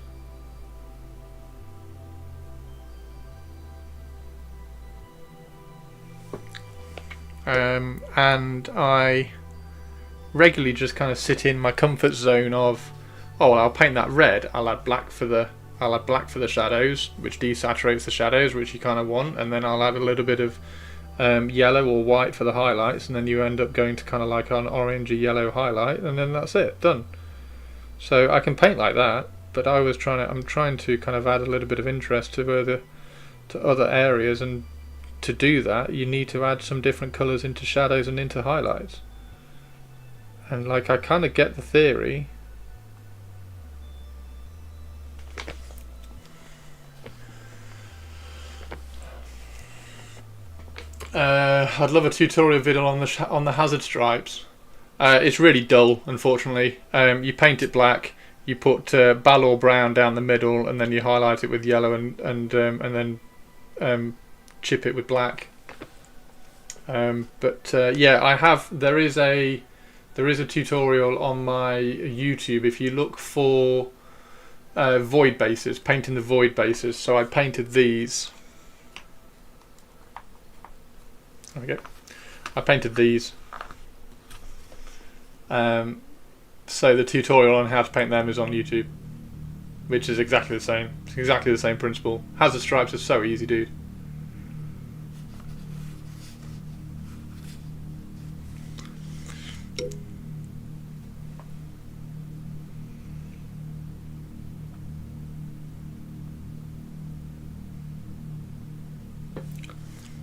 And I regularly just kind of sit in my comfort zone of, oh, well, I'll paint that red. I'll add black for the shadows, which desaturates the shadows, which you kind of want, and then I'll add a little bit of yellow or white for the highlights, and then you end up going to kind of like an orangey yellow highlight, and then that's it, done. So I can paint like that, but I'm trying to kind of add a little bit of interest to other areas, and to do that you need to add some different colours into shadows and into highlights. And like, I kind of get the theory, I'd love a tutorial video on the hazard stripes. It's really dull, unfortunately. You paint it black, you put Balor brown down the middle, and then you highlight it with yellow, and then chip it with black. Yeah, there is a tutorial on my YouTube if you look for void bases, painting the void bases. So I painted these. There we go. I painted these. So the tutorial on how to paint them is on YouTube, which is exactly the same. It's exactly the same principle. Hazard stripes are so easy, dude.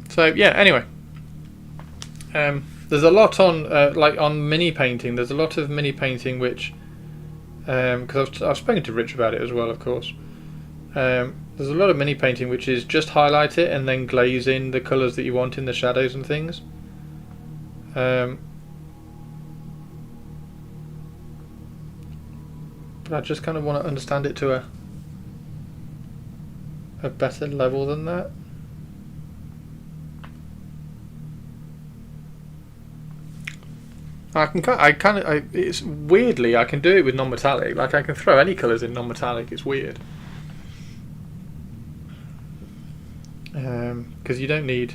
So yeah, anyway, there's a lot on like on mini painting. There's a lot of mini painting which, because I've spoken to Rich about it as well, of course. There's a lot of mini painting which is just highlight it and then glaze in the colours that you want in the shadows and things. But I just kind of want to understand it to a better level than that. It's weirdly, I can do it with non-metallic. Like, I can throw any colours in non-metallic. It's weird. because you don't need.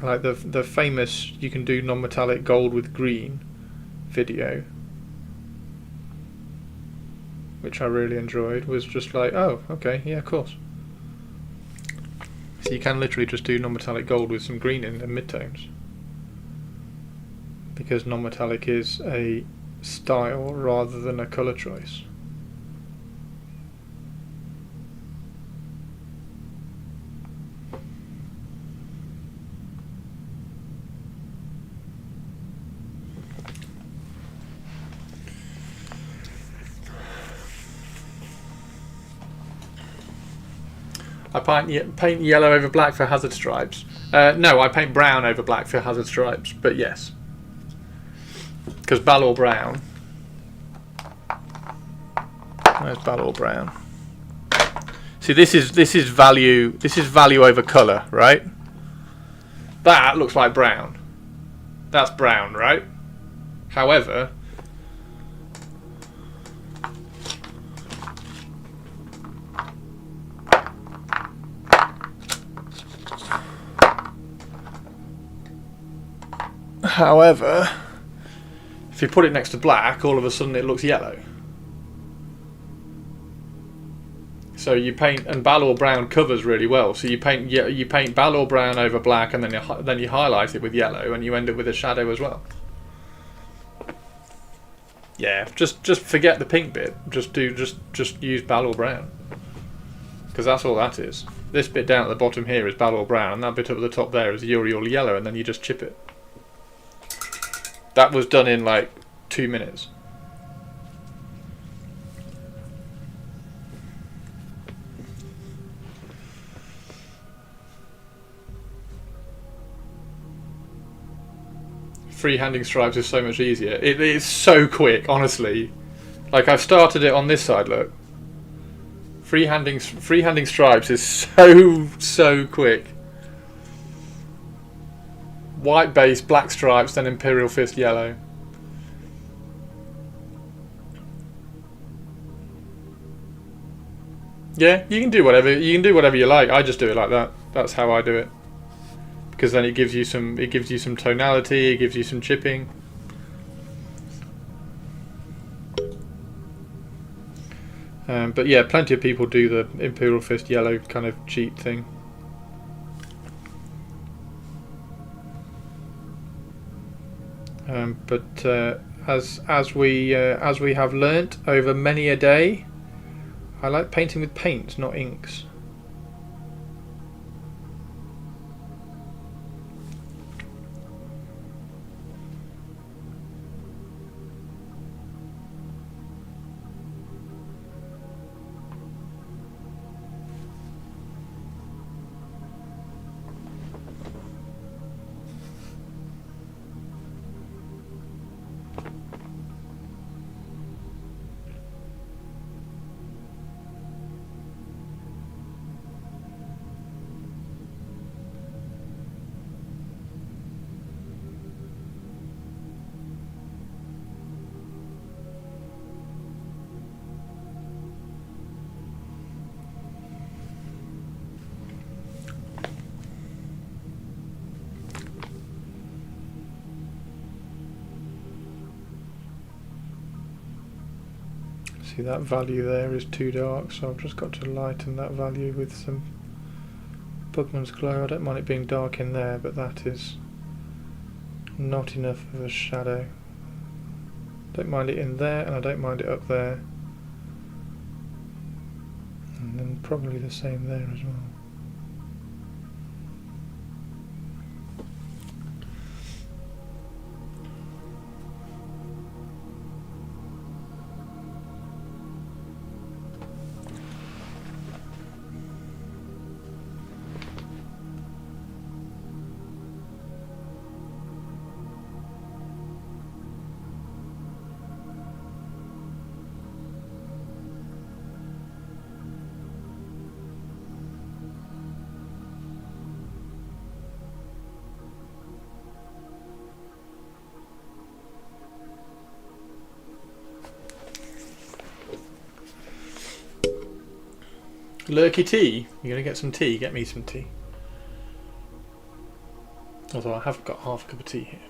Like the famous, you can do non-metallic gold with green video, which I really enjoyed, was just like, oh, okay, yeah, of course. So you can literally just do non-metallic gold with some green in the midtones, because non-metallic is a style rather than a colour choice. I paint yellow over black for hazard stripes. No, I paint brown over black for hazard stripes, but yes. Because Balor Brown. Where's Balor Brown? See, this is value over colour, right? That looks like brown. That's brown, right? However, if you put it next to black, all of a sudden it looks yellow. So you paint, and Balor Brown covers really well. So you paint Balor Brown over black, and then you highlight it with yellow, and you end up with a shadow as well. Yeah, just forget the pink bit. Just use Balor Brown, because that's all that is. This bit down at the bottom here is Balor Brown, and that bit up at the top there is Uriel yellow, and then you just chip it. That was done in like 2 minutes. Freehanding stripes is so much easier. It is so quick, honestly. Like, I've started it on this side, look. Freehanding stripes is so quick. White base, black stripes, then Imperial Fist yellow. Yeah, you can do whatever you like. I just do it like that. That's how I do it. Because then it gives you some tonality, it gives you some chipping. But yeah, plenty of people do the Imperial Fist yellow kind of cheat thing. But as we have learnt over many a day, I like painting with paints, not inks. See, that value there is too dark, so I've just got to lighten that value with some Pugman's Glow. I don't mind it being dark in there, but that is not enough of a shadow. Don't mind it in there, and I don't mind it up there. And then probably the same there as well. Lurky tea. You're gonna get some tea? Get me some tea. Although I have got half a cup of tea here.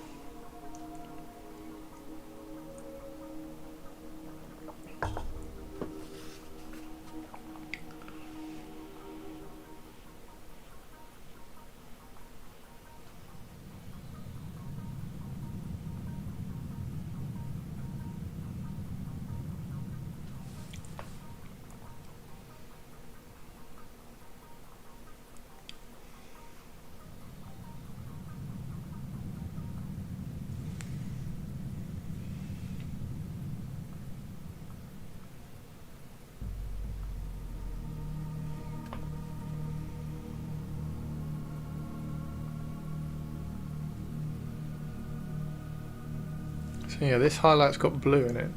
So yeah, this highlight's got blue in it.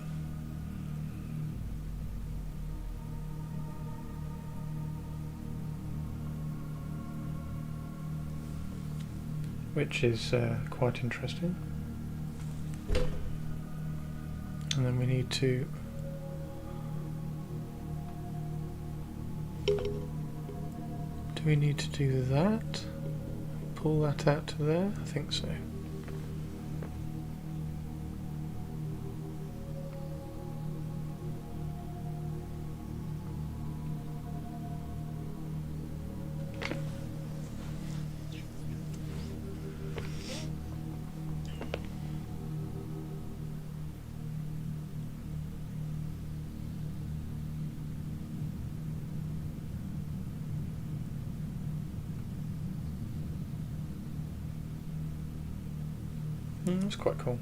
Which is quite interesting. And then we need to do we need to do that? Pull that out to there? I think so. That's quite cool.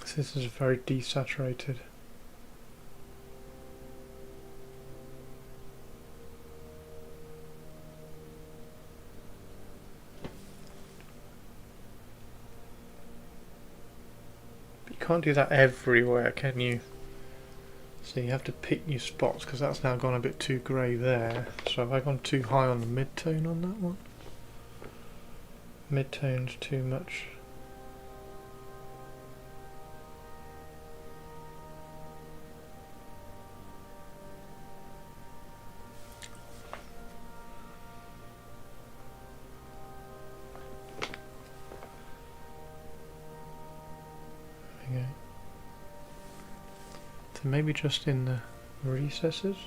So this is very desaturated. Can't do that everywhere, can you? So you have to pick your spots, because that's now gone a bit too grey there. So have I gone too high on the mid-tone on that one? Mid-tone's too much. So maybe just in the recesses.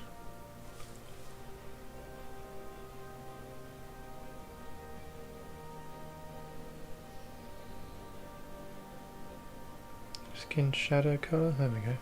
Skin shadow colour, there we go.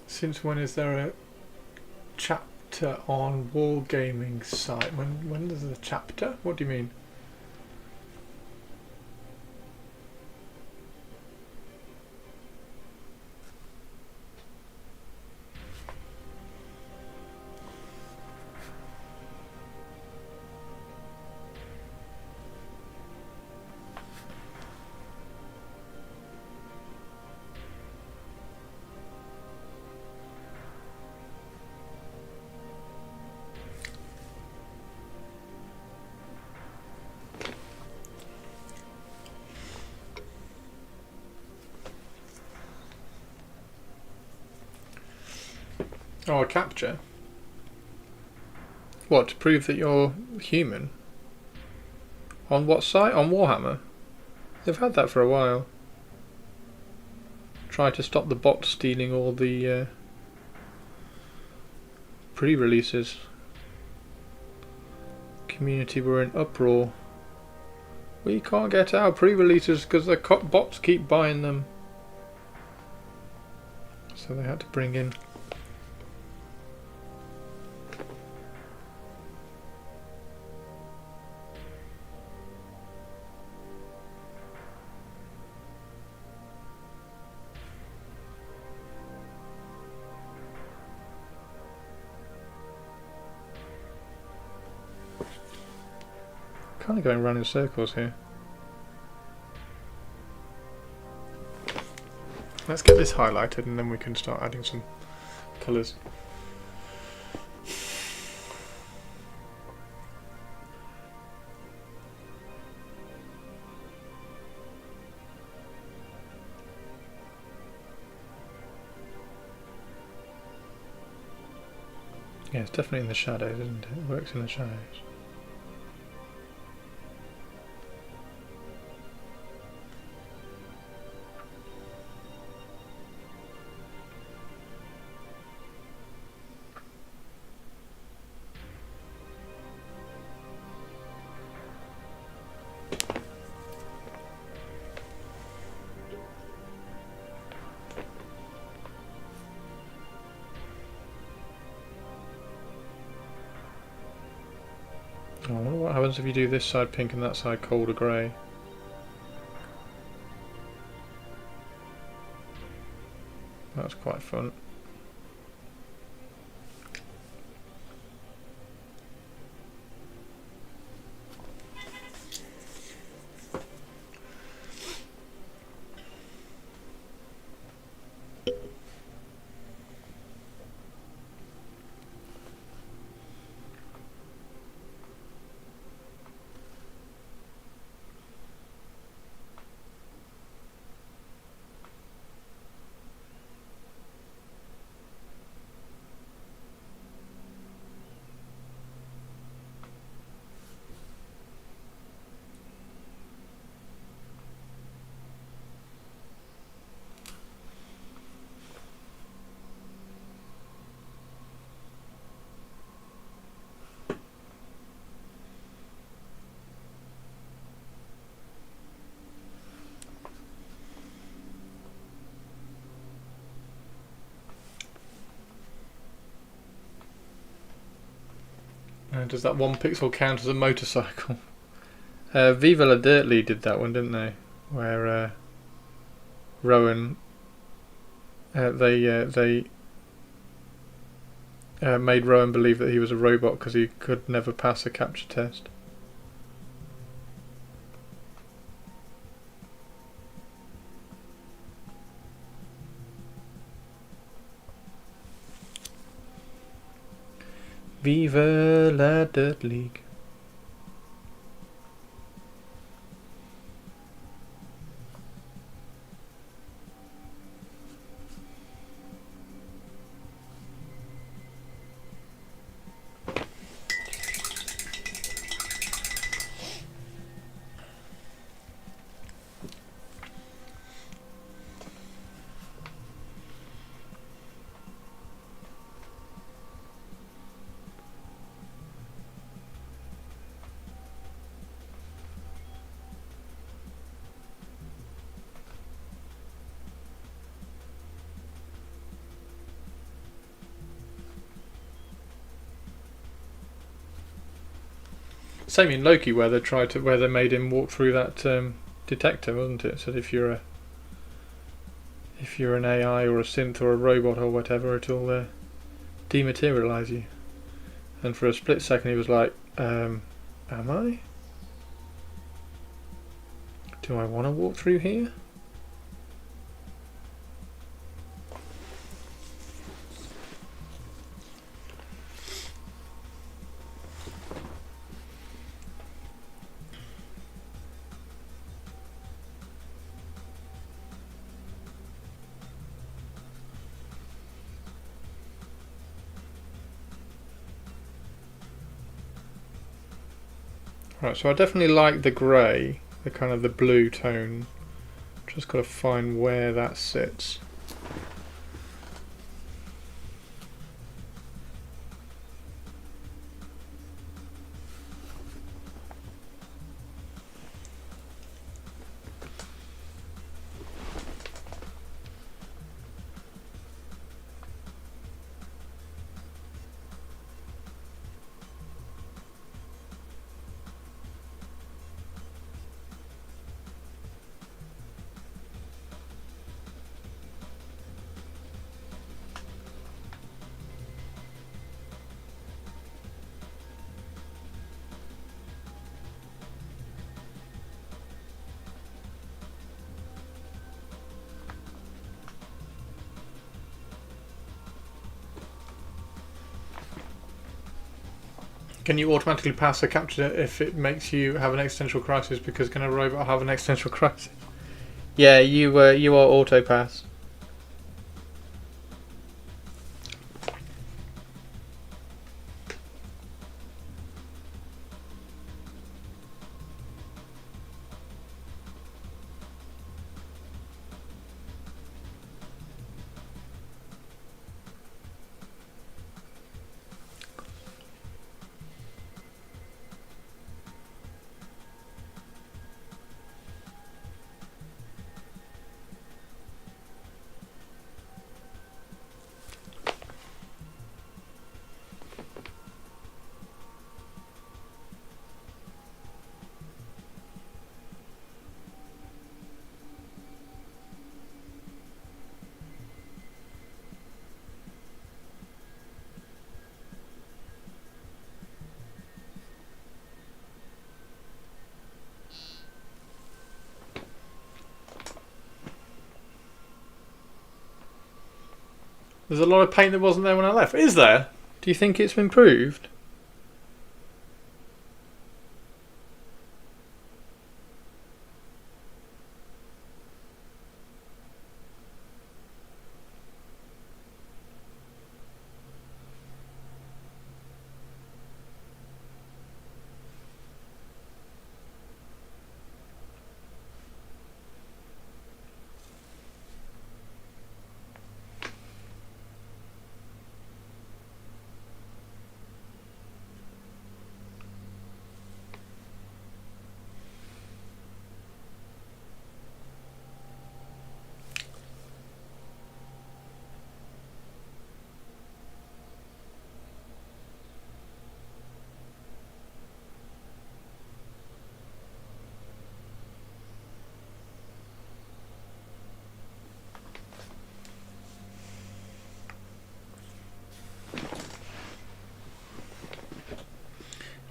Since when is there a chapter on Wargaming site? When is the chapter? What do you mean? Oh, a capture? What, to prove that you're human? On what site? On Warhammer? They've had that for a while. try to stop the bots stealing all the pre-releases. Community were in uproar. We can't get our pre-releases because the bots keep buying them. So they had to bring in. Kind of going round in circles here. Let's get this highlighted and then we can start adding some colours. Yeah, it's definitely in the shadows, isn't it? It works in the shadows. I wonder what happens if you do this side pink and that side colder grey. That's quite fun. Does that 1 pixel count as a motorcycle? Viva La Dirtly did that one, didn't they? Where Rowan, they made Rowan believe that he was a robot because he could never pass a capture test. Viva la Dirt League. Same in Loki, where they made him walk through that detector, wasn't it? So if you're an AI or a synth or a robot or whatever, it'll dematerialise you. And for a split second, he was like, "Am I? Do I want to walk through here?" Right, so I definitely like the grey, the kind of the blue tone. Just got to find where that sits. Can you automatically pass a capture if it makes you have an existential crisis? Because can a robot have an existential crisis? Yeah, you are auto pass. There's a lot of paint that wasn't there when I left. Is there? Do you think it's improved?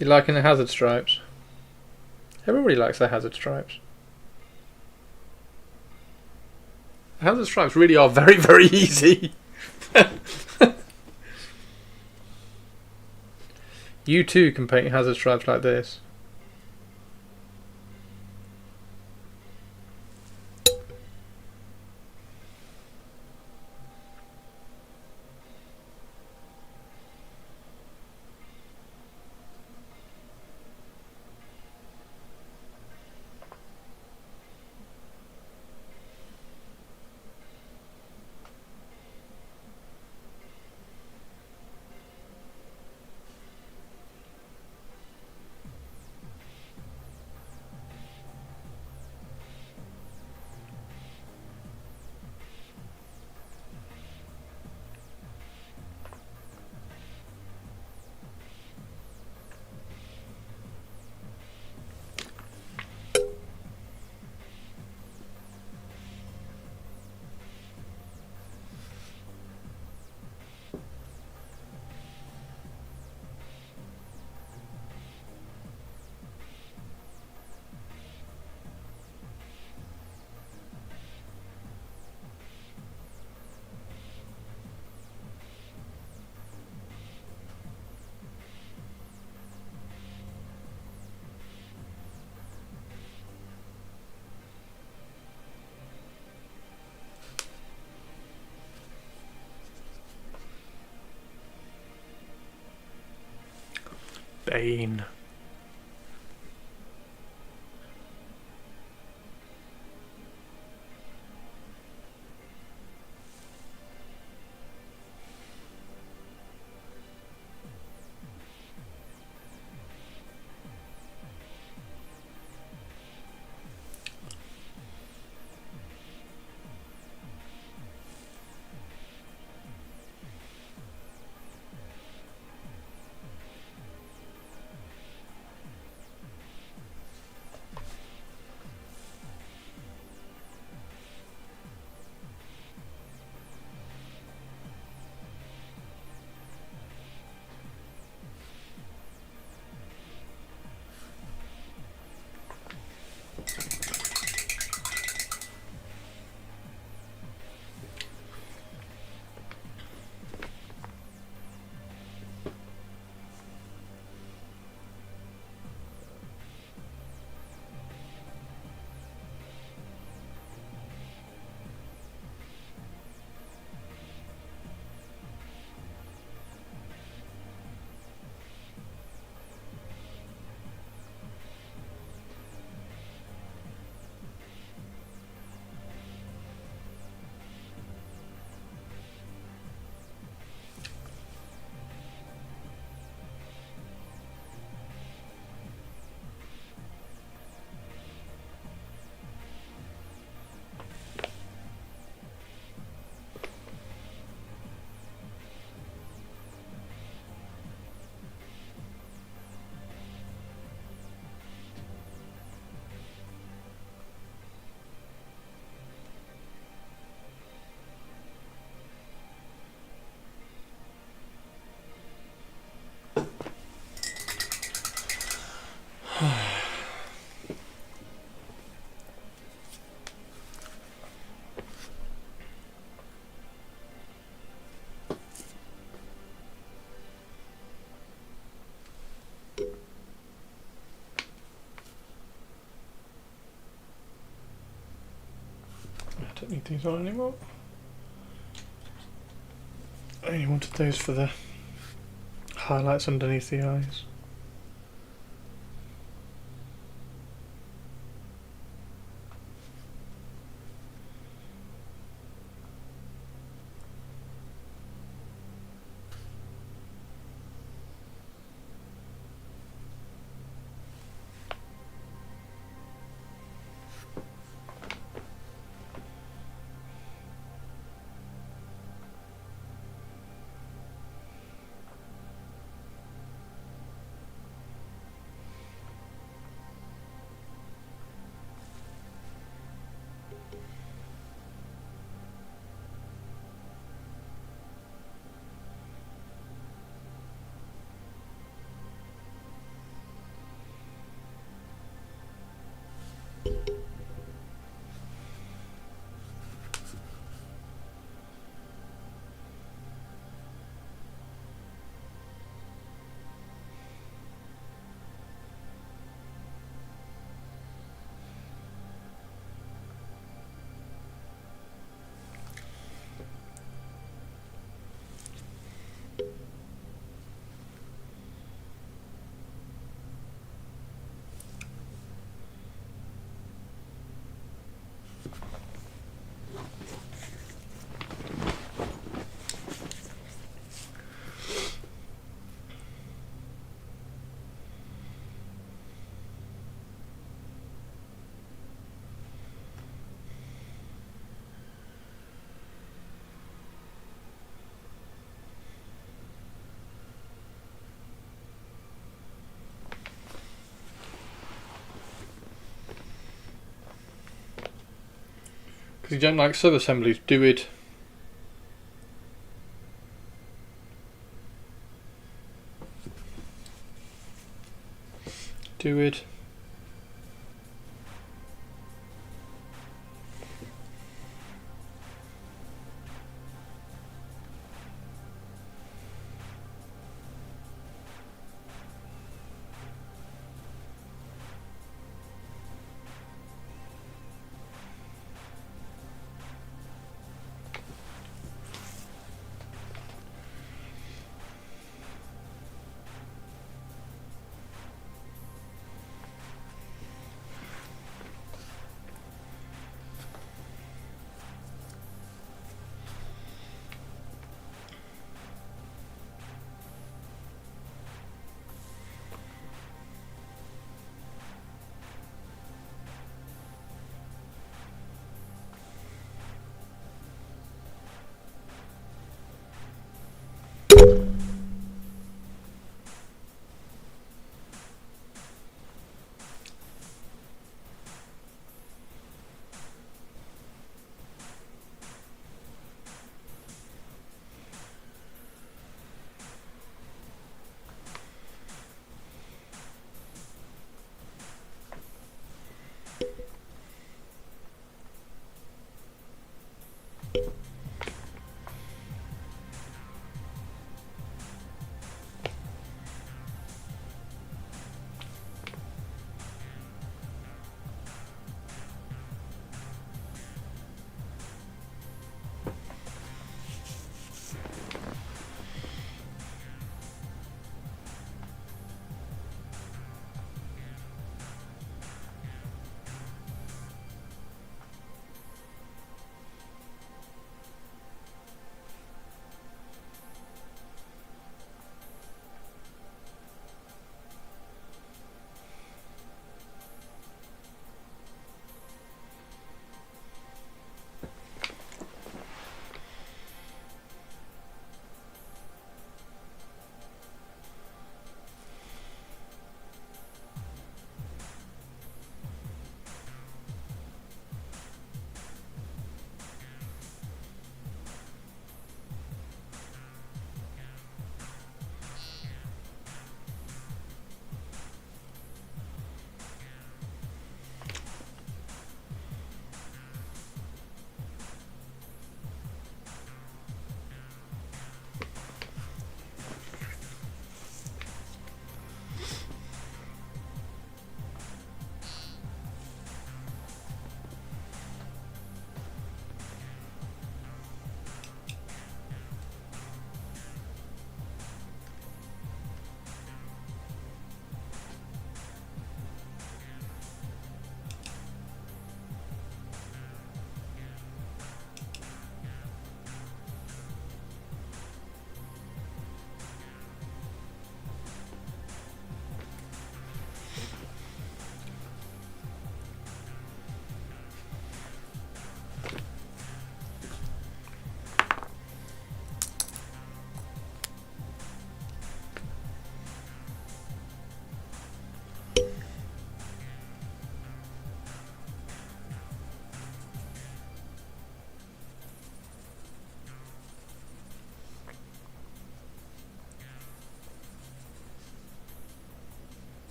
You liking the hazard stripes? Everybody likes the hazard stripes. The hazard stripes really are very, very easy. You too can paint hazard stripes like this. Bane. Don't need these on anymore. I only wanted those for the highlights underneath the eyes. Because you don't like sub-assemblies, do it. Do it.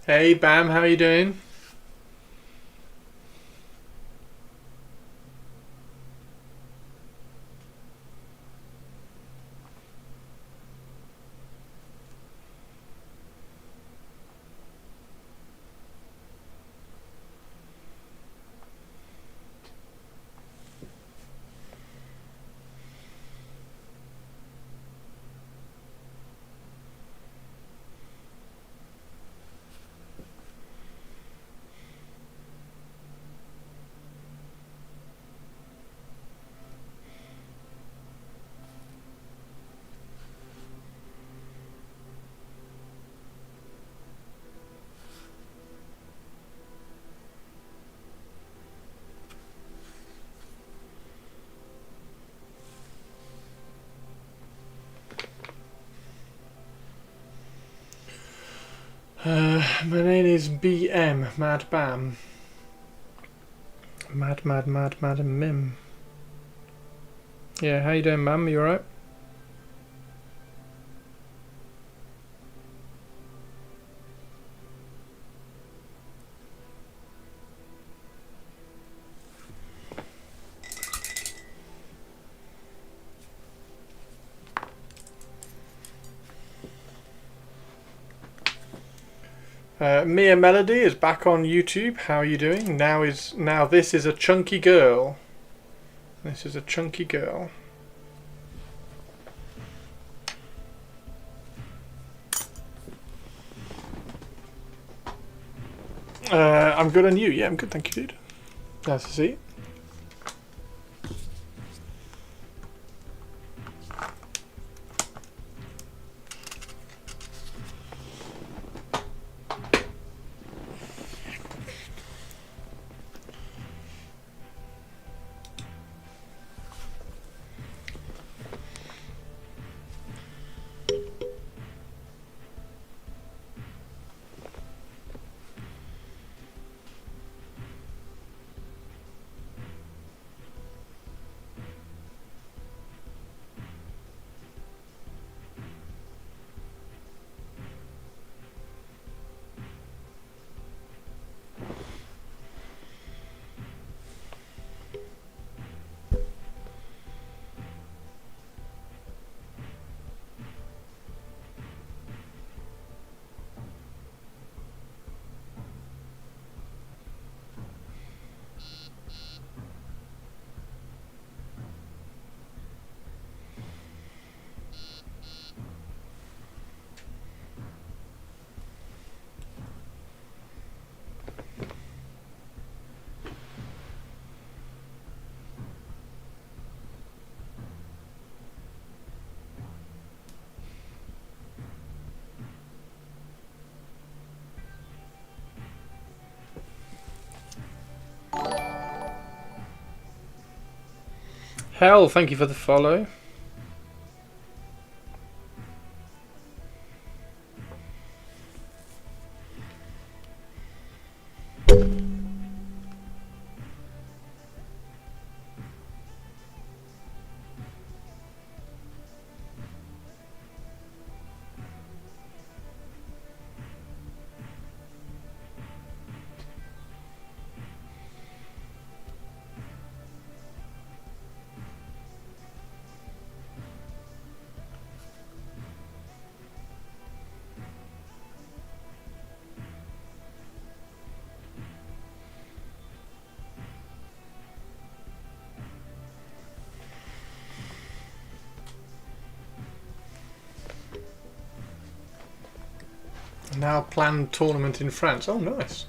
Hey Bam, how you doing? My name is BM, Mad Bam. Mad and Mim. Yeah, how you doing, Bam? You alright? Mia Melody is back on YouTube. How are you doing? Now this is a chunky girl. This is a chunky girl. I'm good on you. Yeah, I'm good, thank you, dude. Nice to see you. Hell, thank you for the follow. Now planned tournament in France. Oh, nice.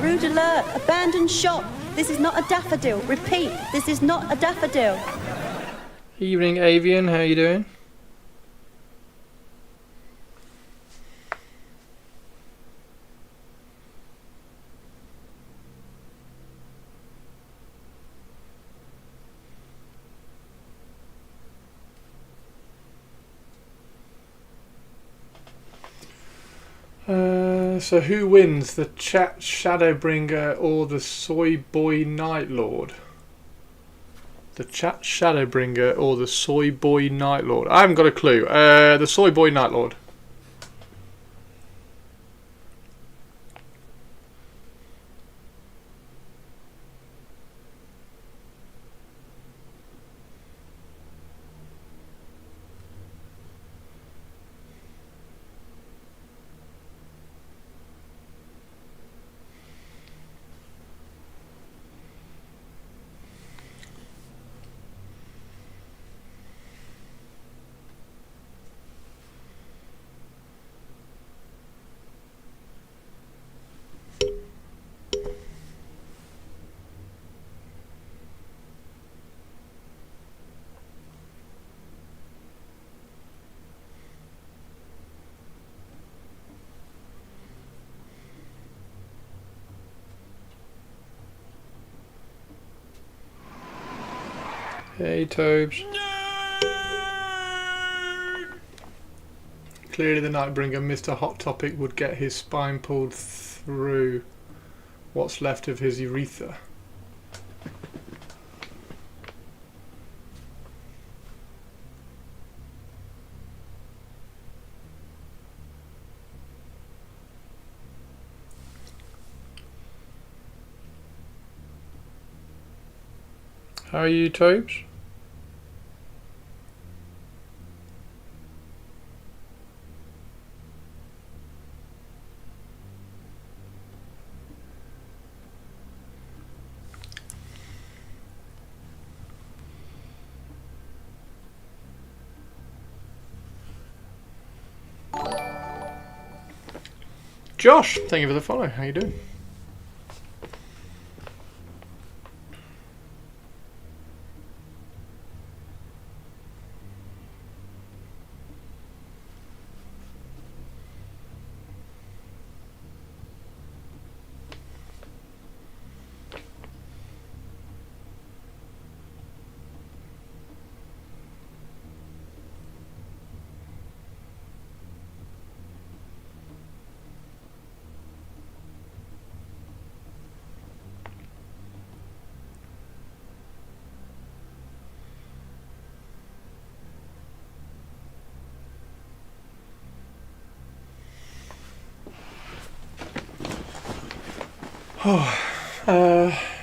Rude alert! Abandoned shop! This is not a daffodil! Repeat, this is not a daffodil! Evening, Avian. How you doing? So who wins, the Chat Shadowbringer or the Soy Boy Night Lord? The Chat Shadowbringer or the Soy Boy Night Lord? I haven't got a clue. The Soy Boy Night Lord. Hey, Tobes. Clearly the Nightbringer, Mr. Hot Topic, would get his spine pulled through what's left of his urethra. How are you, Tobes? Josh, thank you for the follow. How you doing?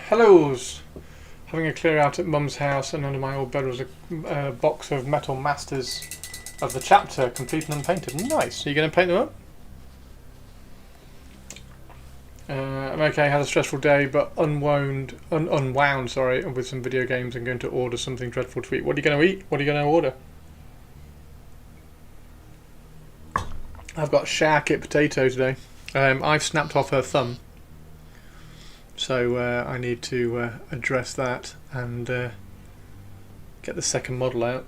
Hellos. Having a clear out at Mum's house, and under my old bed was a box of Metal Masters of the chapter, complete and unpainted. Nice. Are you going to paint them up? I'm okay. Had a stressful day, but unwound, sorry, with some video games, and going to order something dreadful to eat. What are you going to eat? What are you going to order? I've got Share-Kit potato today. I've snapped off her thumb. So I need to address that and get the second model out.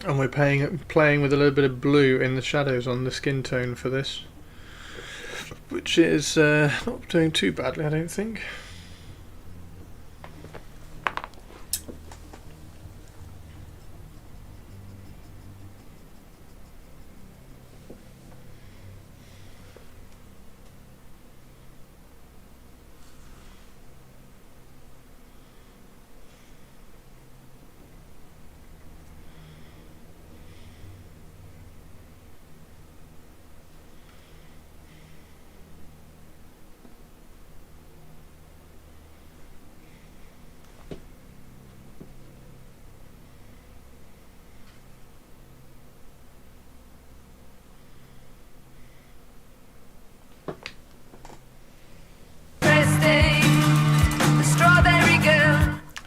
And we're playing with a little bit of blue in the shadows on the skin tone for this, which is not doing too badly, I don't think.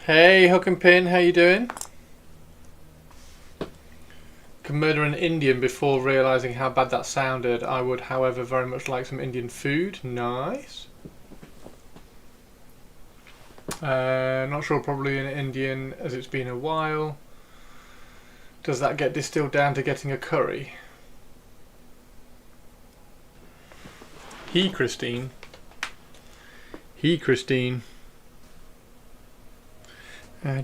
Hey, Hook and Pin, how you doing? Could murder an Indian before realising how bad that sounded. I would, however, very much like some Indian food. Nice. Not sure, probably an Indian, as it's been a while. Does that get distilled down to getting a curry? Christine. Christine.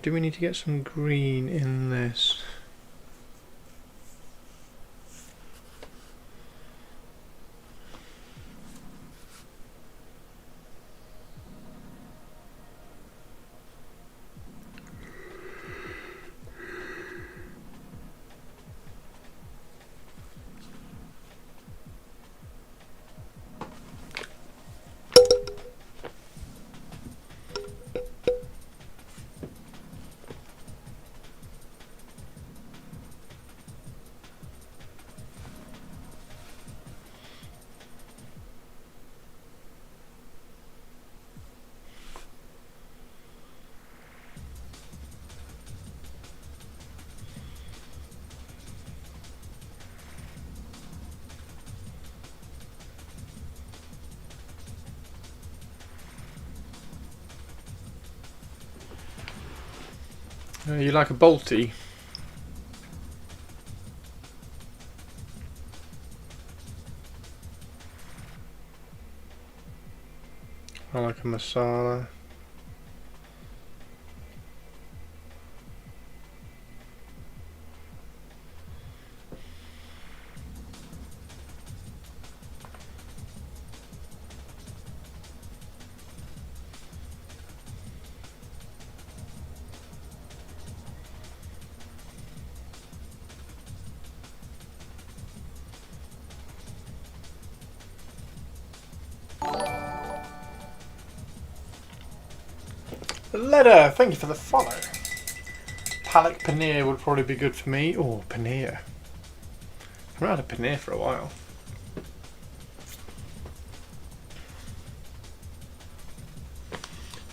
Do we need to get some green in this? You like a Balti? I like a masala. Letter, thank you for the follow. Palak paneer would probably be good for me. Oh, paneer. I haven't had a paneer for a while.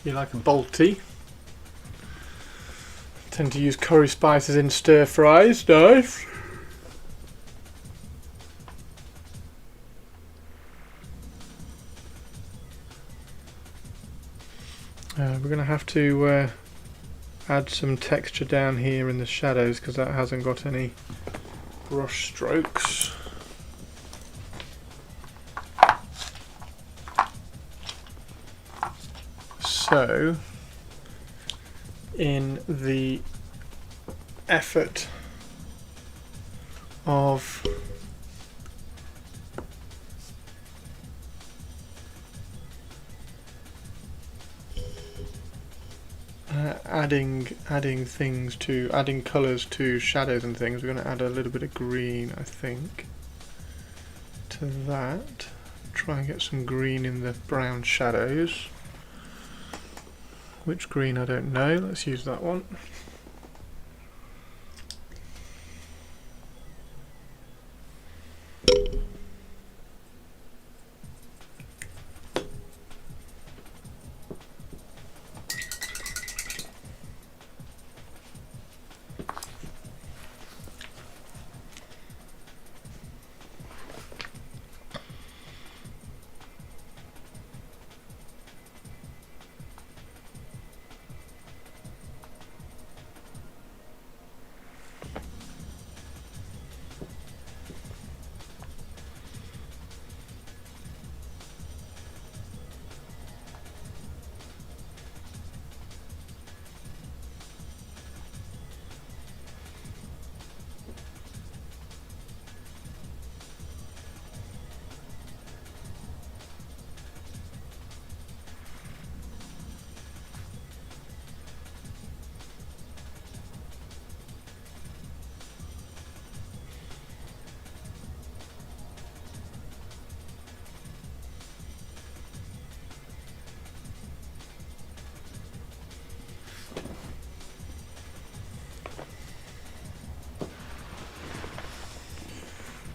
You like a Balti? Tend to use curry spices in stir fries. Nice. We're going to have to add some texture down here in the shadows because that hasn't got any brush strokes. So, in the effort of adding colours to shadows and things, we're going to add a little bit of green, I think, to that. Try and get some green in the brown shadows. Which green I don't know. Let's use that one.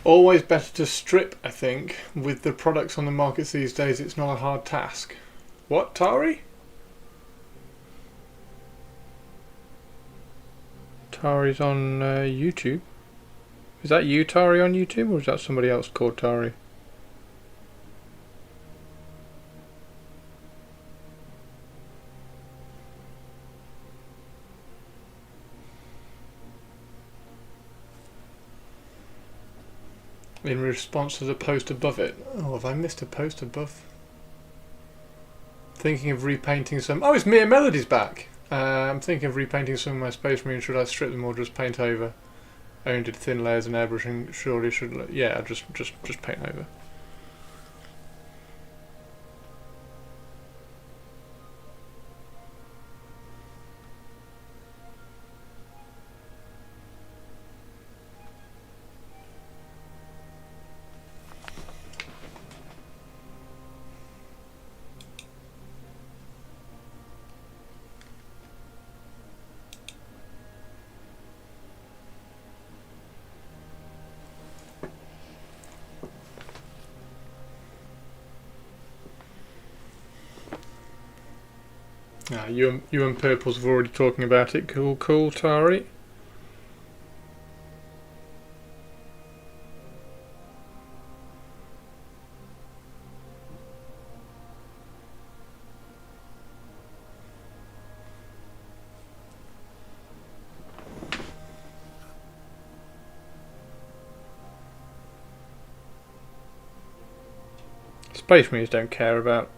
Always better to strip, I think. With the products on the markets these days, it's not a hard task. What, Tari? Tari's on YouTube. Is that you, Tari, on YouTube, or is that somebody else called Tari? In response to the post above it. Oh, have I missed a post above? Thinking of repainting some... Oh, it's Mere Melody's back! I'm thinking of repainting some of my Space Marines. Should I strip them or just paint over? I only did thin layers and airbrushing. Surely should... Yeah, just paint over. You and Purples have already talking about it. Cool, Tari. Space Marines don't care about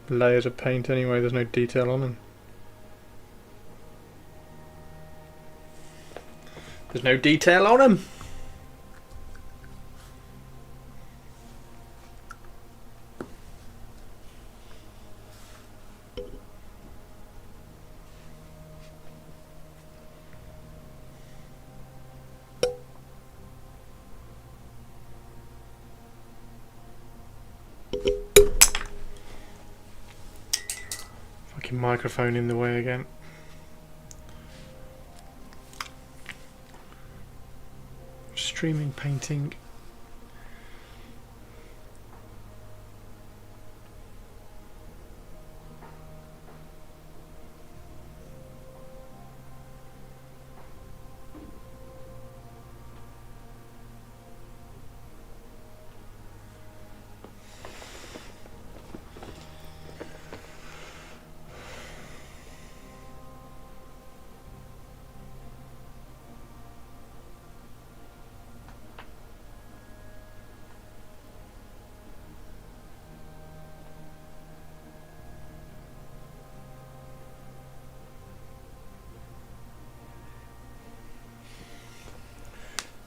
layers of paint anyway. There's no detail on them. There's no detail on them. Fucking microphone in the way again. Streaming painting.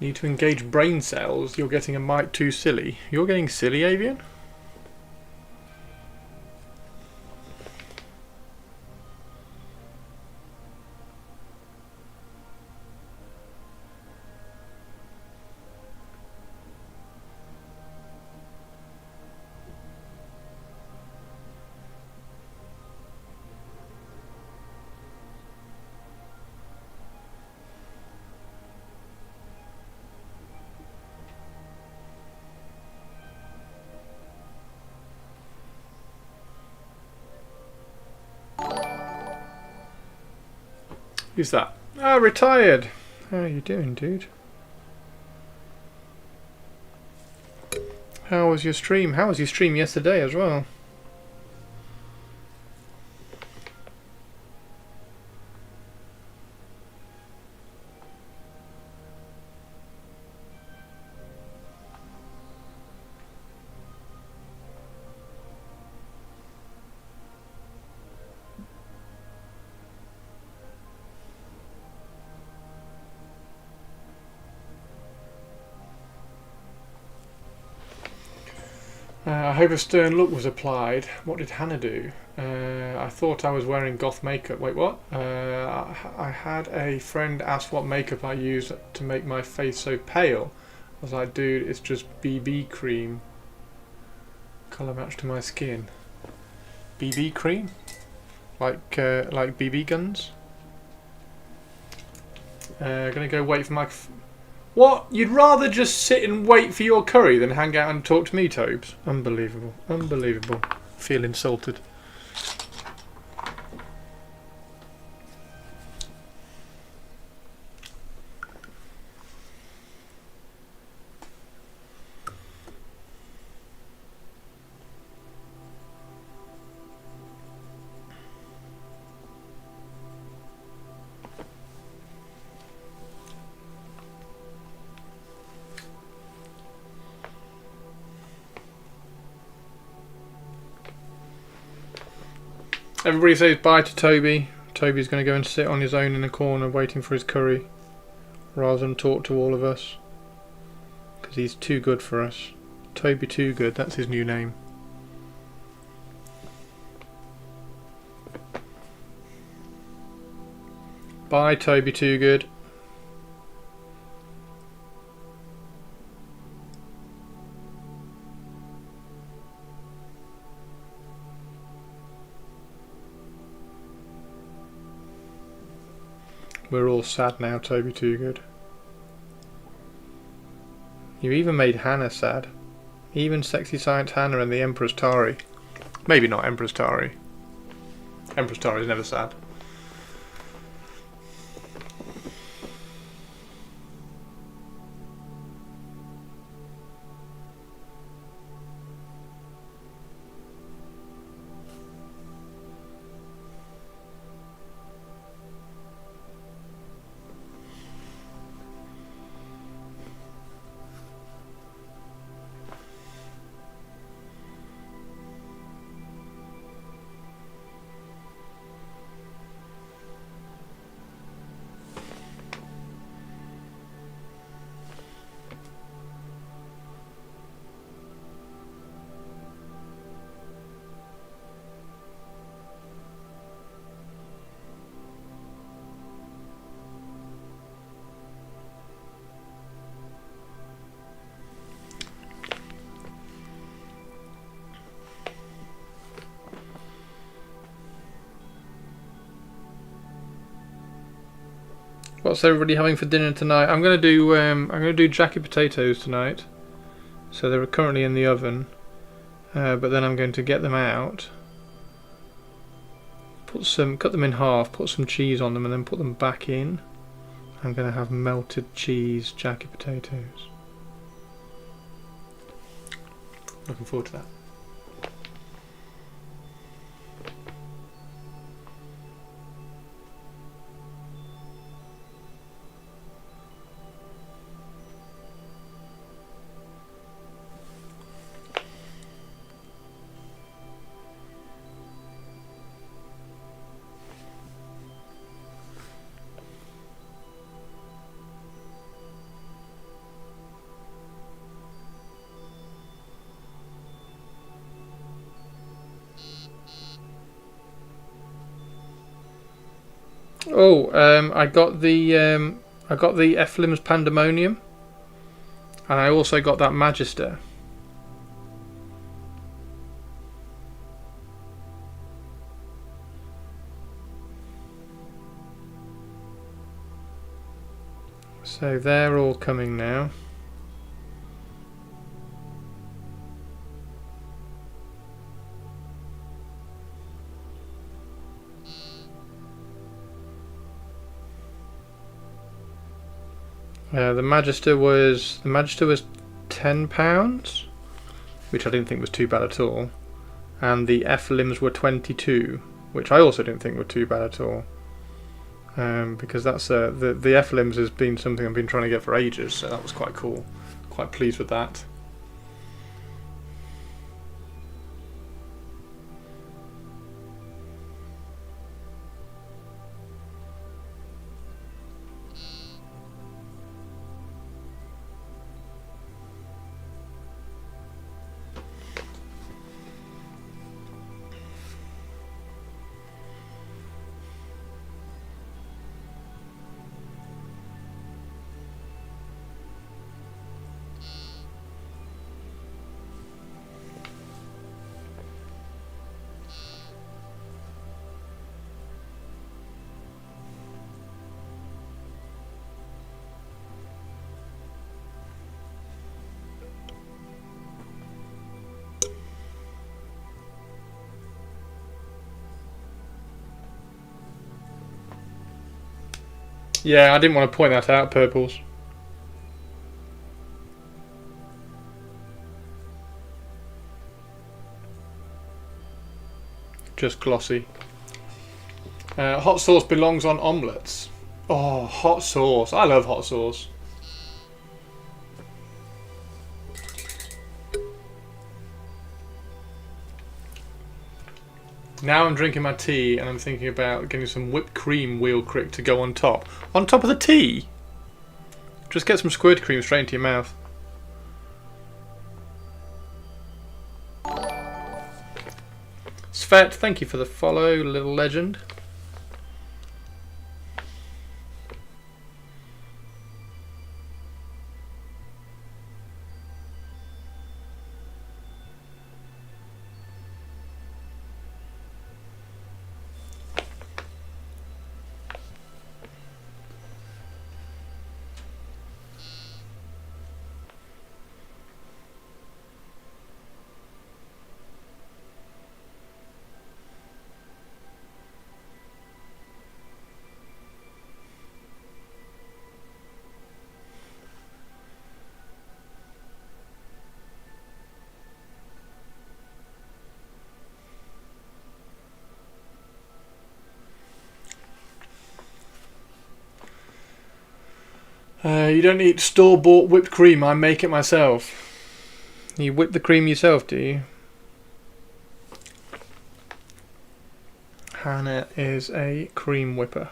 Need to engage brain cells. You're getting a mite too silly. You're getting silly, Avian? Who's that? Ah, retired. How are you doing, dude? How was your stream? How was your stream yesterday as well? I hope a stern look was applied. What did Hannah do? I thought I was wearing goth makeup. Wait, what? I had a friend ask what makeup I use to make my face so pale. I was like, dude, it's just BB cream. Colour match to my skin. BB cream? Like BB guns? Gonna go wait for my... What? You'd rather just sit and wait for your curry than hang out and talk to me, Tobes? Unbelievable. Unbelievable. Feel insulted. Everybody says bye to Toby. Toby's going to go and sit on his own in a corner waiting for his curry rather than talk to all of us. Because he's too good for us. Toby Too Good, that's his new name. Bye, Toby Too Good. We're all sad now, Toby Too Good. You even made Hannah sad. Even Sexy Science Hannah and the Empress Tari. Maybe not Empress Tari. Empress Tari is never sad. What's everybody having for dinner tonight? I'm gonna do jacket potatoes tonight. So they're currently in the oven, but then I'm going to get them out, cut them in half, put some cheese on them, and then put them back in. I'm gonna have melted cheese jacket potatoes. Looking forward to that. Oh, I got the Ephlim's Pandemonium, and I also got that Magister. So they're all coming now. The Magister was £10, which I didn't think was too bad at all, and the F-limbs were 22, which I also didn't think were too bad at all, because that's the F-limbs has been something I've been trying to get for ages, so that was quite cool. Quite pleased with that. Yeah, I didn't want to point that out, Purples. Just glossy. Hot sauce belongs on omelettes. Oh, hot sauce. I love hot sauce. Now I'm drinking my tea and I'm thinking about getting some whipped cream wheel crick to go on top. On top of the tea? Just get some squirt cream straight into your mouth. Svet, thank you for the follow, little legend. You don't eat store-bought whipped cream, I make it myself. You whip the cream yourself, do you? Hannah is a cream whipper.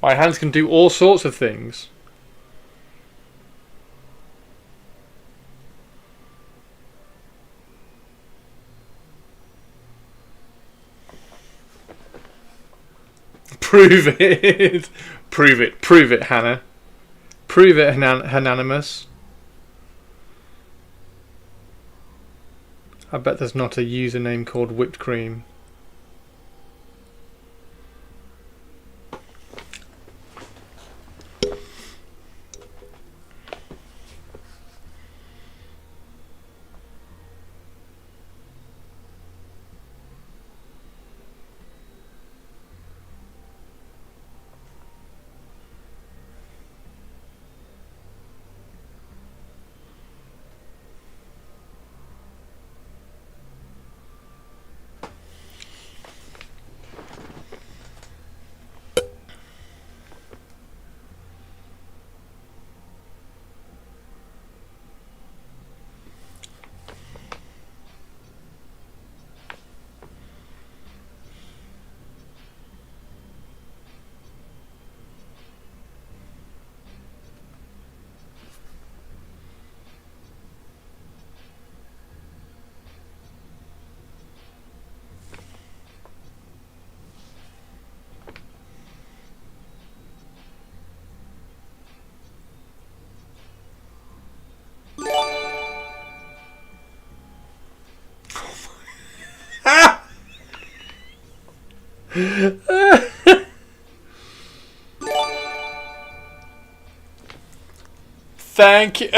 My hands can do all sorts of things. Prove it. Prove it. Prove it, Hannah. Prove it, Hananimus. I bet there's not a username called whipped cream. Thank you.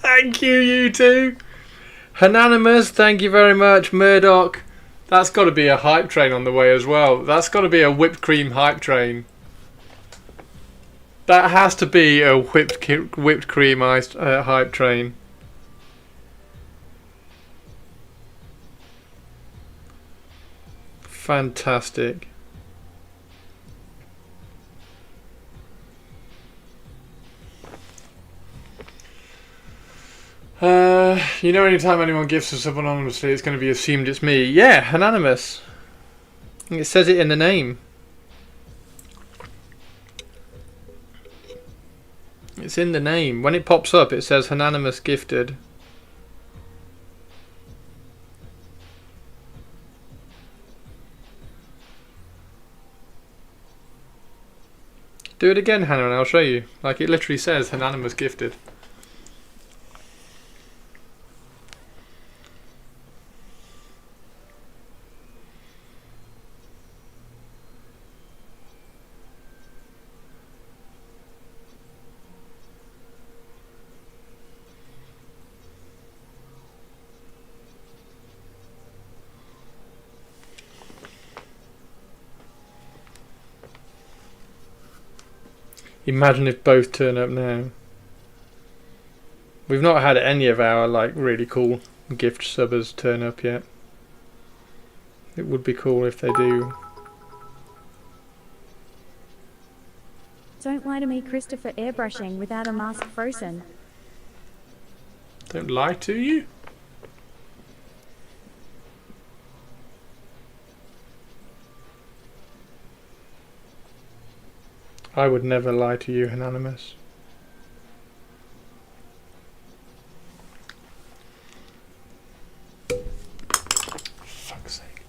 Thank you, you two. Hananimus, thank you very much. Murdoch, that's got to be a hype train on the way as well. That's got to be a whipped cream hype train. That has to be a whipped cream iced hype train. Fantastic. You know, anytime anyone gifts us up anonymously, it's going to be assumed it's me. Yeah, anonymous. It says it in the name. It's in the name. When it pops up, it says anonymous gifted. Do it again, Hannah, and I'll show you. Like, it literally says anonymous gifted. Imagine if both turn up now. We've not had any of our like really cool gift subbers turn up yet. It would be cool if they do. Don't lie to me, Christopher. Airbrushing without a mask frozen. Don't lie to you? I would never lie to you, Anonymous. Fuck's sake.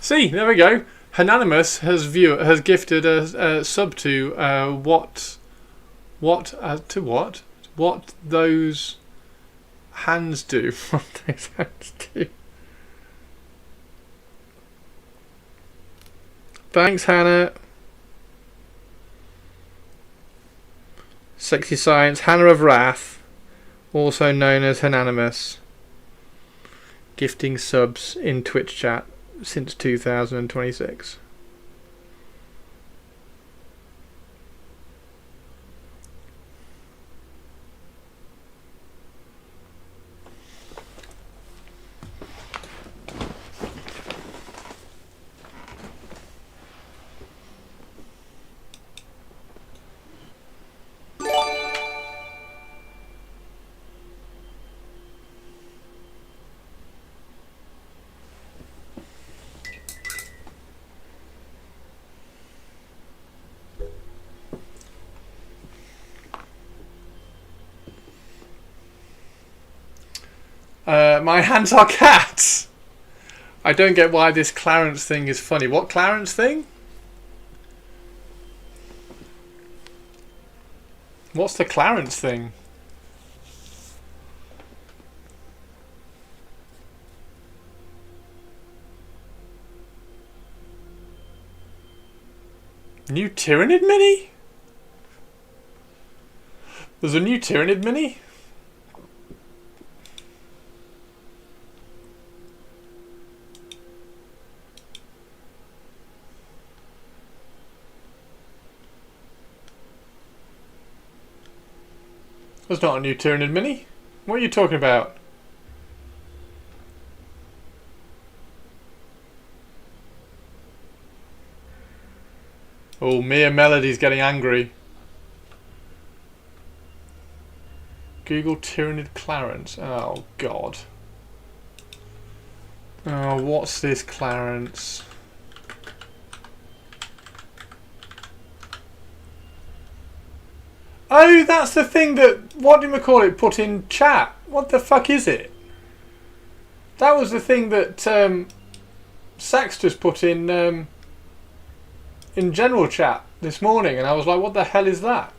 See, there we go. Anonymous has gifted a sub to what those hands do. What those hands do. Thanks, Hannah. Sexy Science, Hannah of Wrath, also known as Anonymous, gifting subs in Twitch chat since 2026. My hands are cats. I don't get why this Clarence thing is funny. What Clarence thing? What's the Clarence thing? New Tyranid Mini? There's a new Tyranid Mini? There's not a new Tyranid Mini. What are you talking about? Oh, Mia Melody's getting angry. Google Tyranid Clarence. Oh, God. Oh, what's this Clarence? Oh, that's the thing that, what do you call it, put in chat. What the fuck is it? That was the thing that Saxtus put in general chat this morning, and I was like, what the hell is that?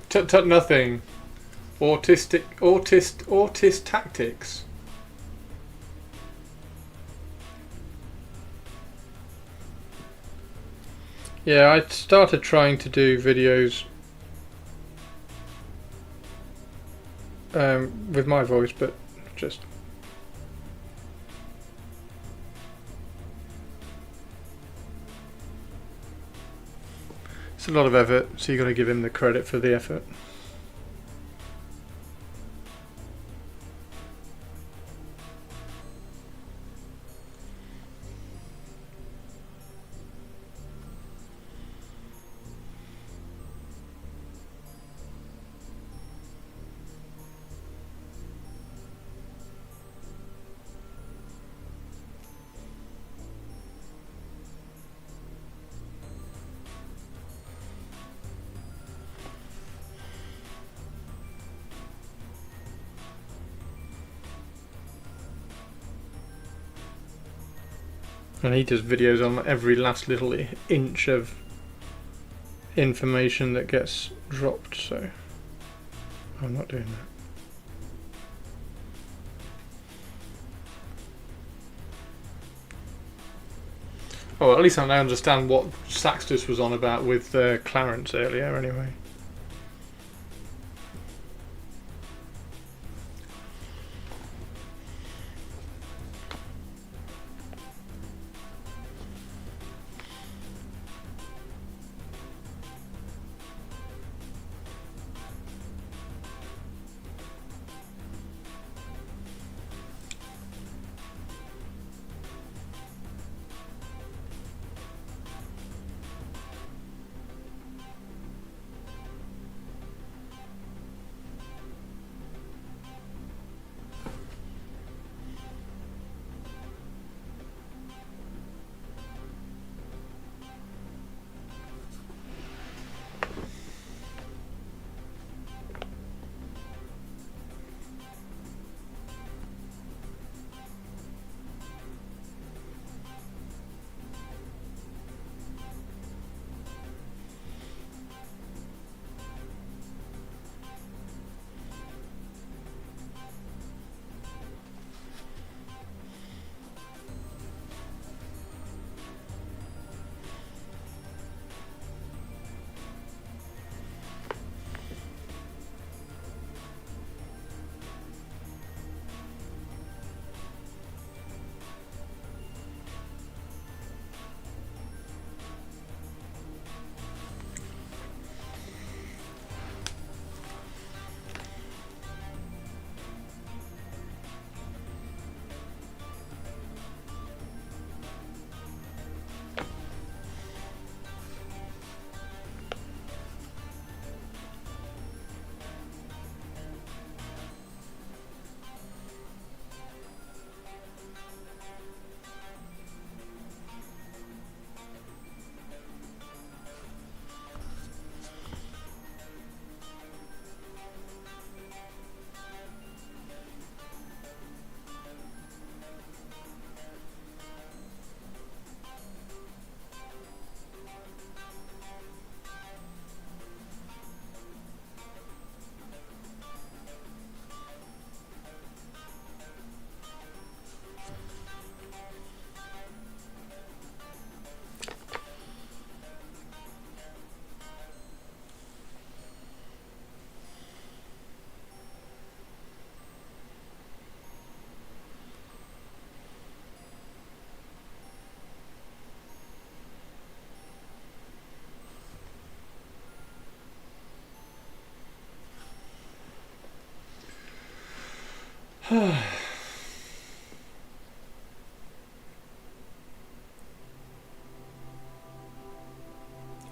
Tut tut nothing. Autist tactics. Yeah, I started trying to do videos with my voice, but just it's a lot of effort, so you got to give him the credit for the effort. And he does videos on every last little inch of information that gets dropped, so I'm not doing that. Oh, well, at least I now understand what Saxtus was on about with Clarence earlier, anyway.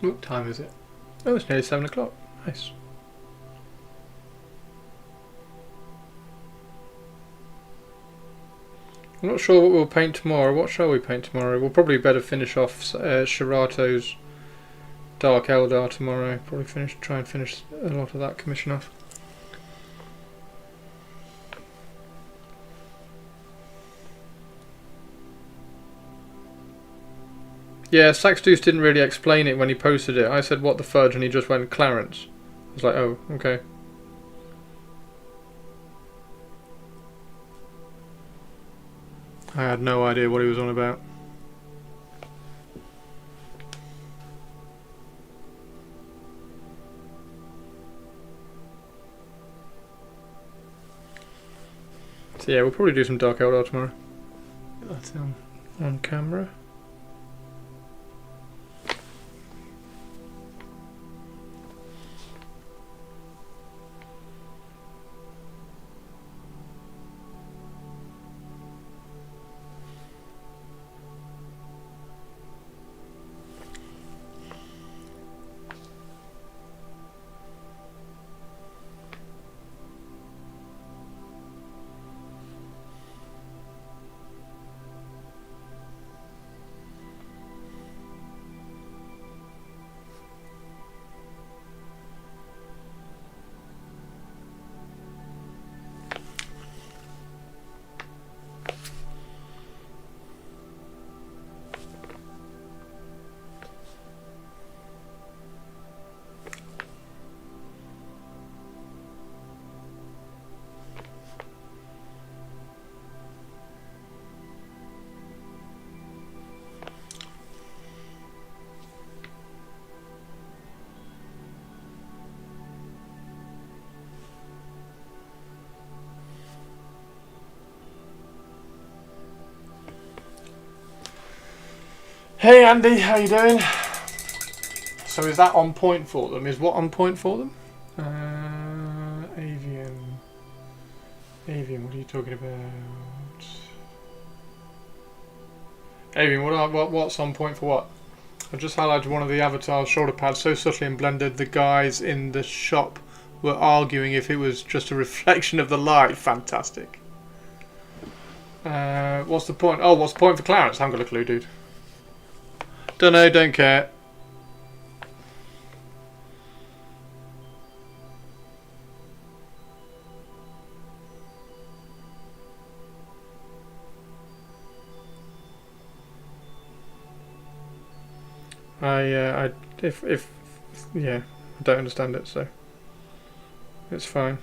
What time is it? Oh, it's nearly 7 o'clock. Nice. I'm not sure what we'll paint tomorrow. What shall we paint tomorrow? We'll probably better finish off Shirato's Dark Eldar tomorrow. Probably try and finish a lot of that commission off. Yeah, Saxtus didn't really explain it when he posted it. I said, what the fudge, and he just went, Clarence. was like, oh, okay. I had no idea what he was on about. So yeah, we'll probably do some Dark Eldar tomorrow. Get that on camera. Hey Andy, how you doing? So is that on point for them? Is what on point for them? Avian. Avian, what are you talking about? Avian, what's on point for what? I just highlighted one of the avatar's shoulder pads so subtly and blended the guys in the shop were arguing if it was just a reflection of the light. Fantastic. What's the point? Oh, what's the point for Clarence? I haven't got a clue, dude. Don't know, don't care. Yeah, I don't understand it, so it's fine.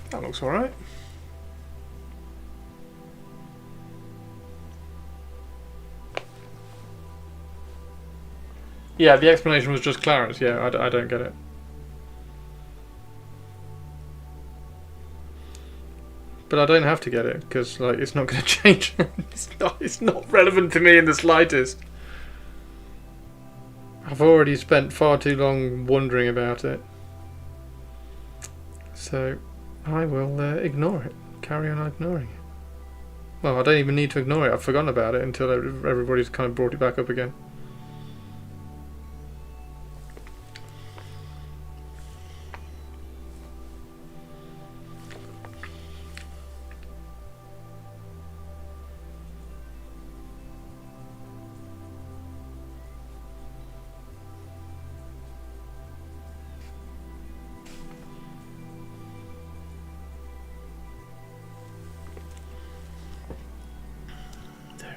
That looks alright. Yeah, the explanation was just Clarence. Yeah, I don't get it. But I don't have to get it because like it's not going to change. It's not relevant to me in the slightest. I've already spent far too long wondering about it, so I will ignore it. Carry on ignoring it. Well, I don't even need to ignore it. I've forgotten about it until everybody's kind of brought it back up again.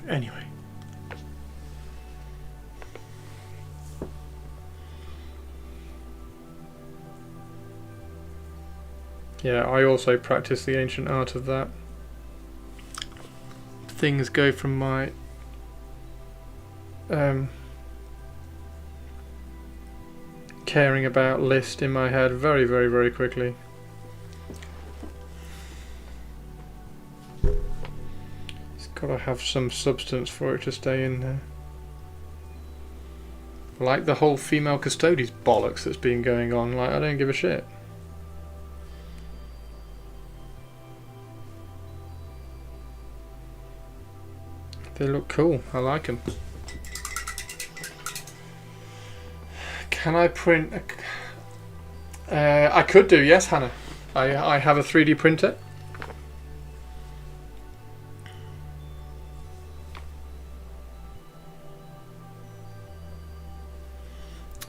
Anyway. Yeah, I also practice the ancient art of that. Things go from my caring about list in my head very, very, very quickly. Gotta have some substance for it to stay in there. Like the whole female custodies bollocks that's been going on. Like, I don't give a shit. They look cool. I like them. Can I print I could do, yes, Hannah. I have a 3D printer.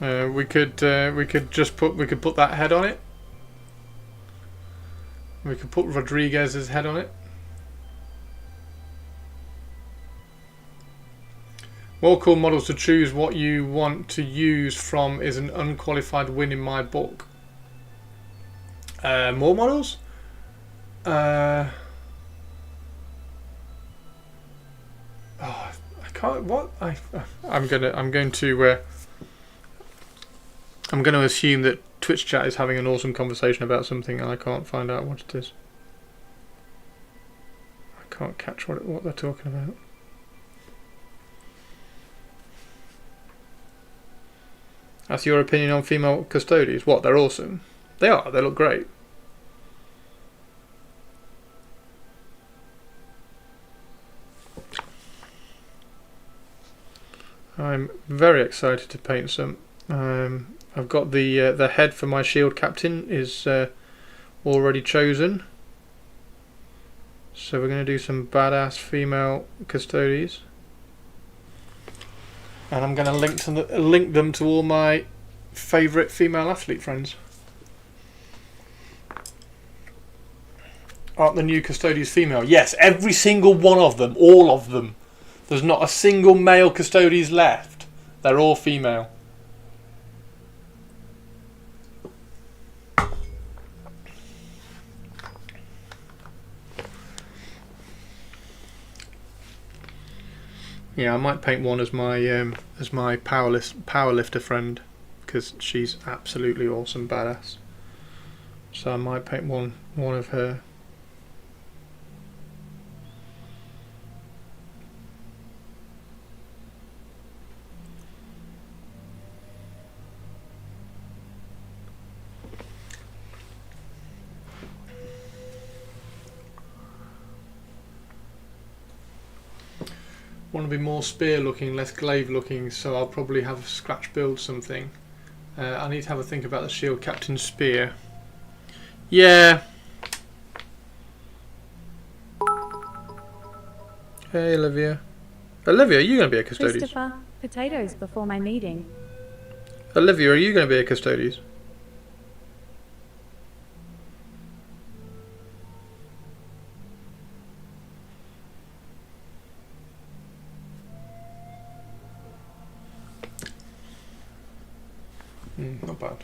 We could put that head on it. We could put Rodriguez's head on it. More cool models to choose what you want to use from is an unqualified win in my book. More models? Oh, I can't. What? I'm going to assume that Twitch chat is having an awesome conversation about something, and I can't find out what it is. I can't catch what they're talking about. That's your opinion on female custodians? What? They're awesome. They are. They look great. I'm very excited to paint some. I've got the head for my shield captain is already chosen. So we're going to do some badass female custodians. And I'm going to link them to all my favourite female athlete friends. Aren't the new custodians female? Yes, every single one of them, all of them. There's not a single male custodians left. They're all female. Yeah, I might paint one as my powerlifter friend, because she's absolutely awesome, badass. So I might paint one of her. Want to be more spear looking, less glaive looking, so I'll probably have scratch build something. I need to have a think about the shield captain spear. Yeah. Hey Olivia. Olivia, are you going to be a custodian? Christopher, potatoes before my meeting. Olivia, are you going to be a custodian? Not bad.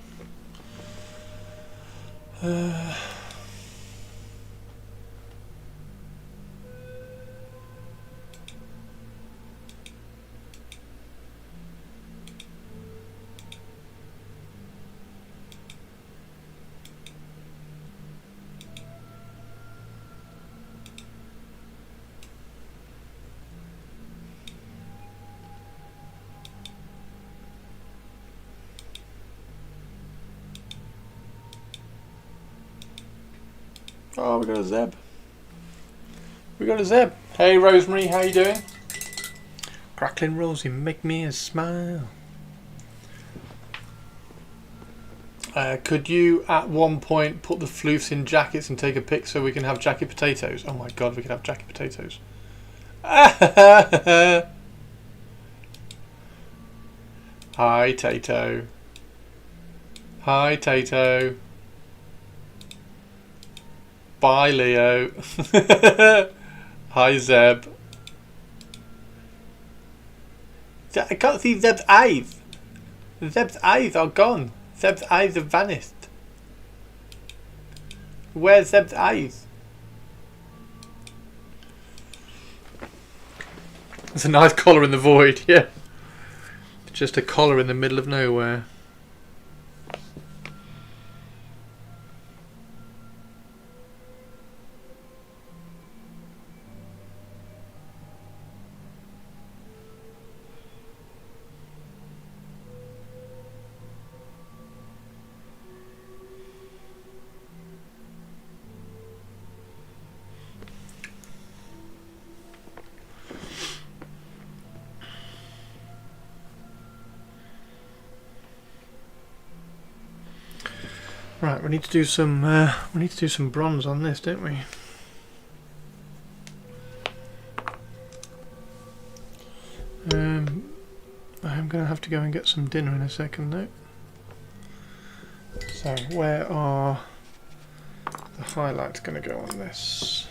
Oh, we got a Zeb. We got a Zeb. Hey Rosemary, how you doing? Crackling Rosie, make me a smile. Could you at one point put the floofs in jackets and take a pic so we can have jacket potatoes? Oh my god, we could have jacket potatoes. Hi Tato. Hi Tato. Bye Leo. Hi Zeb. I can't see Zeb's eyes. Zeb's eyes are gone. Zeb's eyes have vanished. Where's Zeb's eyes? It's a nice collar in the void, yeah. Just a collar in the middle of nowhere. Right, we need to do some bronze on this, don't we? I'm gonna have to go and get some dinner in a second though. So where are the highlights gonna go on this?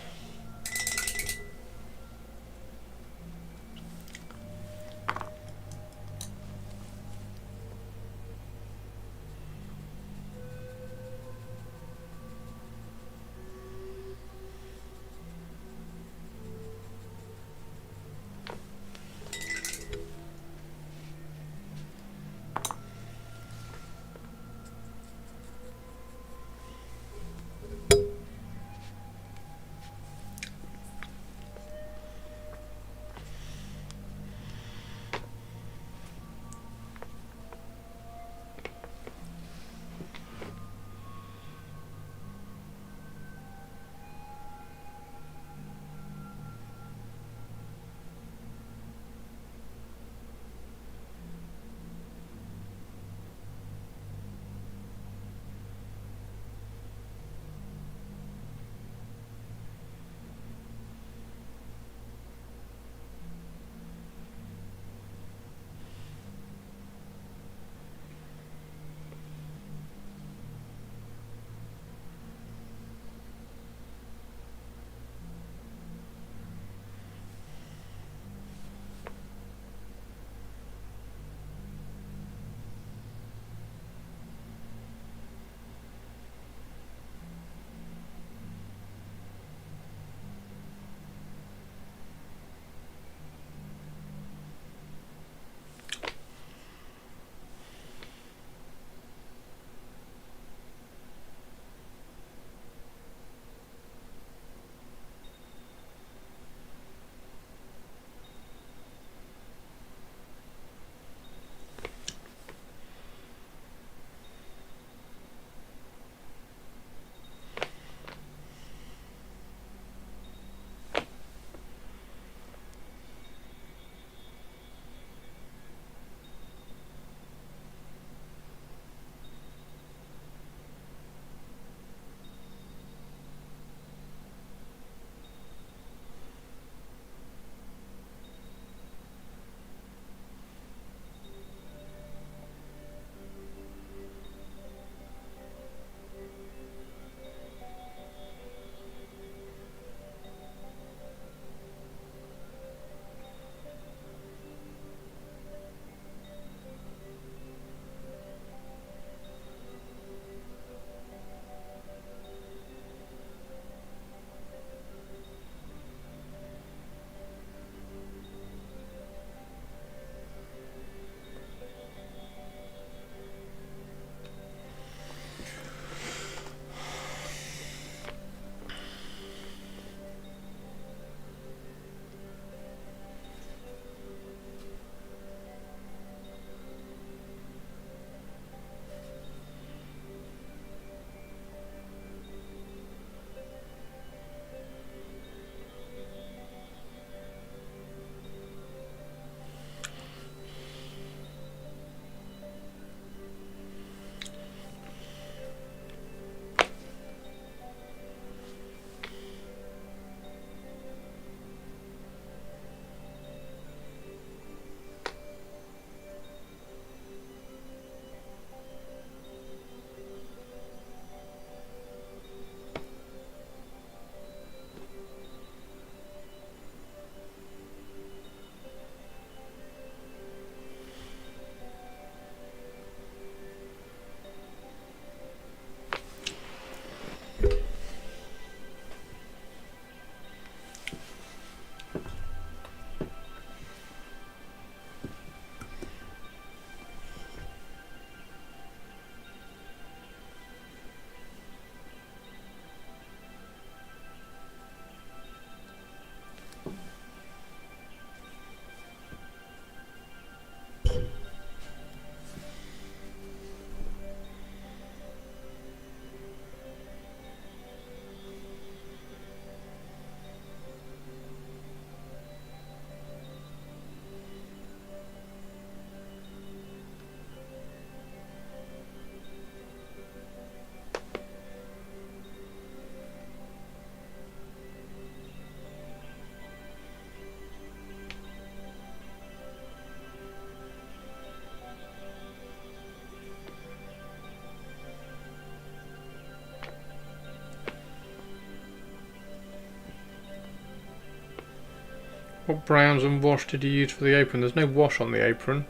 What browns and wash did you use for the apron? There's no wash on the apron.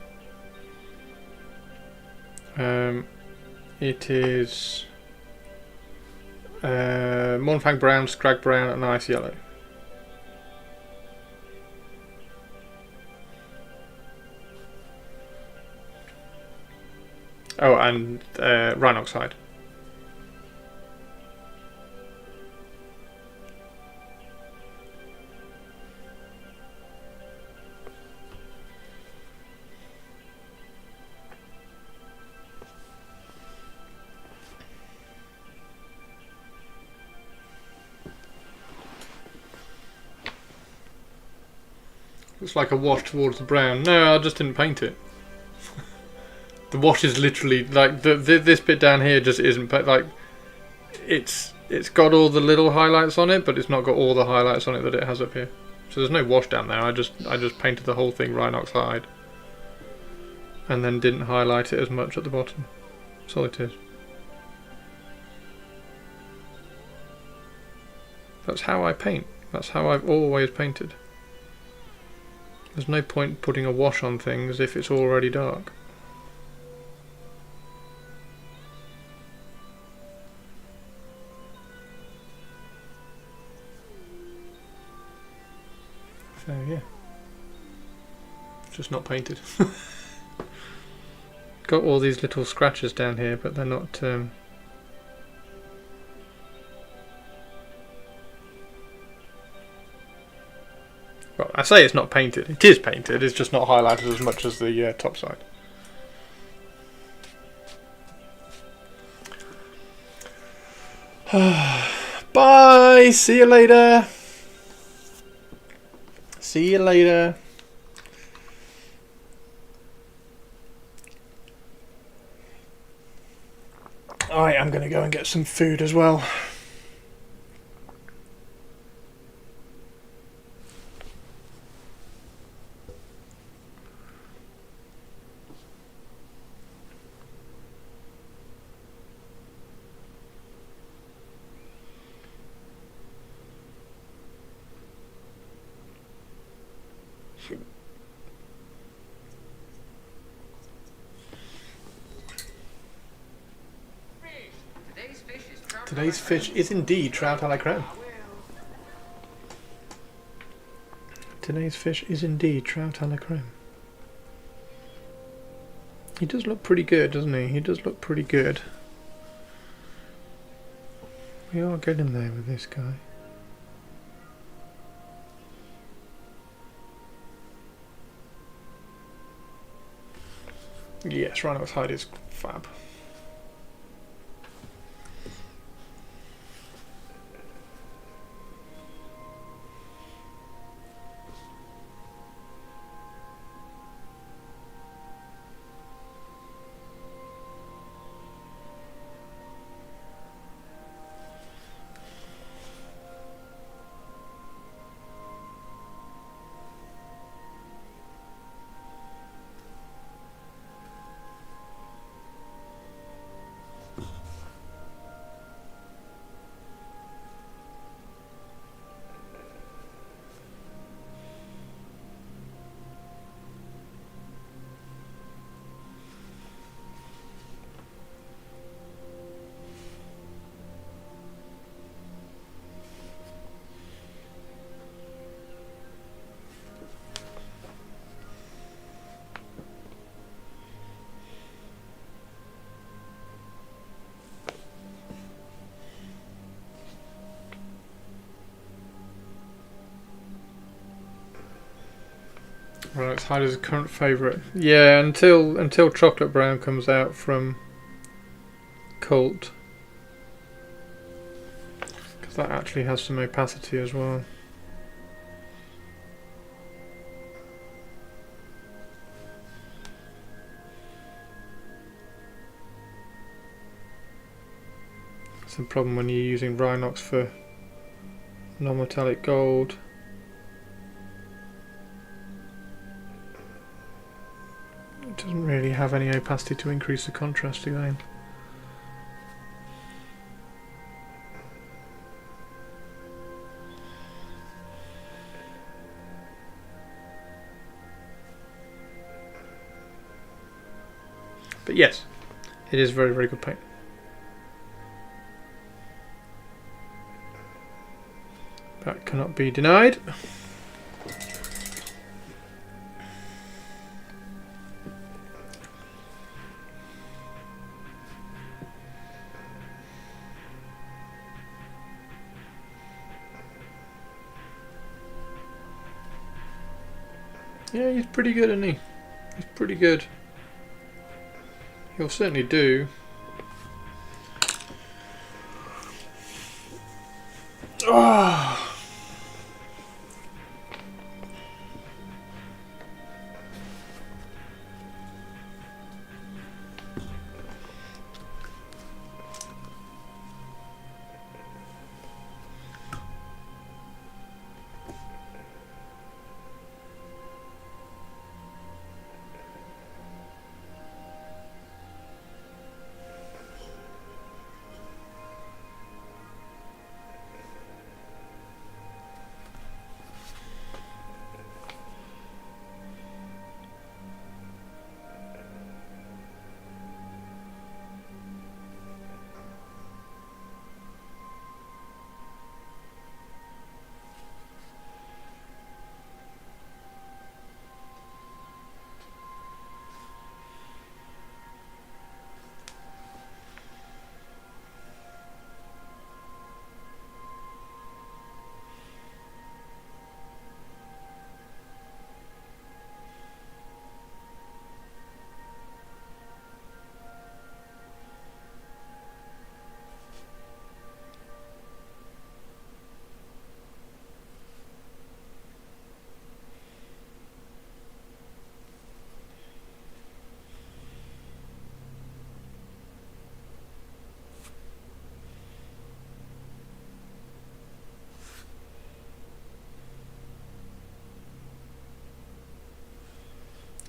It is Mornfang brown, Scrag brown, and ice yellow. Oh, and Rhinox hide. Looks like a wash towards the brown. No, I just didn't paint it. The wash is literally like this bit down here just isn't like it's got all the little highlights on it, but it's not got all the highlights on it that it has up here. So there's no wash down there. I just painted the whole thing Rhinox hide, and then didn't highlight it as much at the bottom. That's all it is. That's how I paint. That's how I've always painted. There's no point putting a wash on things if it's already dark. So yeah, just not painted. Got all these little scratches down here, but they're not. Well, I say it's not painted. It is painted. It's just not highlighted as much as the top side. Bye. See you later. See you later. I am going to go and get some food as well. Today's fish is indeed trout à la crème. Today's fish is indeed trout à la crème. He does look pretty good, doesn't he? He does look pretty good. We are getting there with this guy. Yes, Rhinox hide is fab. Right, it's hide as a current favourite. Yeah, until chocolate brown comes out from Cult, because that actually has some opacity as well. It's a problem when you're using Rhinox for non-metallic gold. It doesn't really have any opacity to increase the contrast again. But yes, it is very, very good paint. That cannot be denied. Yeah, he's pretty good, isn't he? He's pretty good. He'll certainly do. Oh.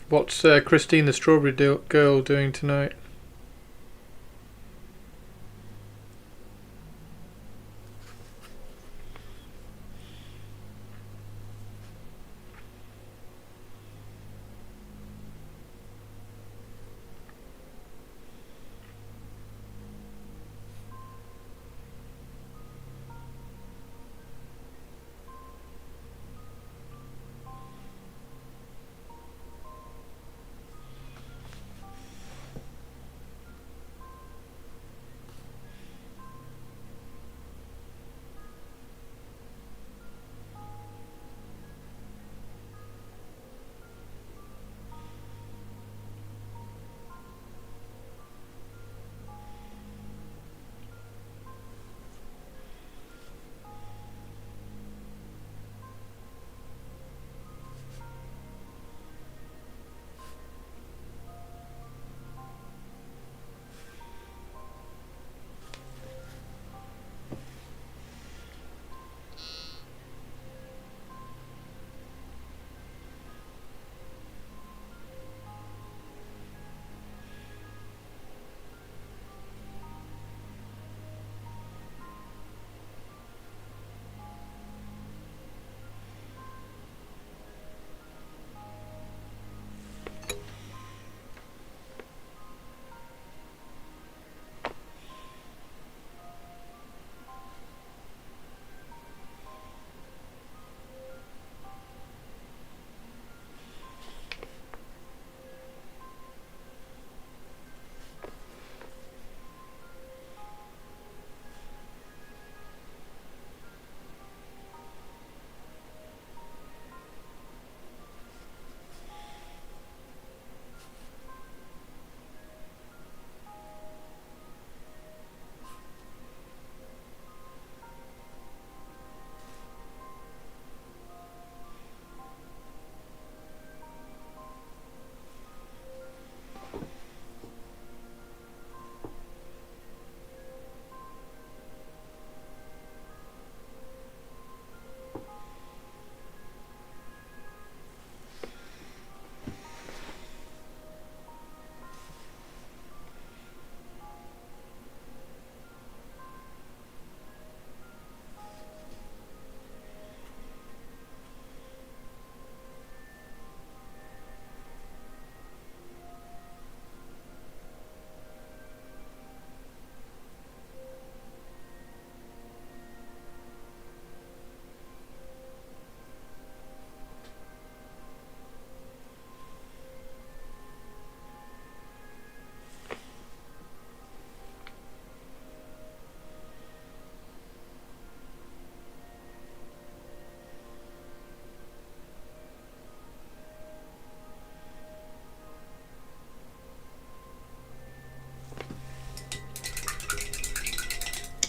What's Christine the Strawberry Girl doing tonight?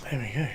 There we go.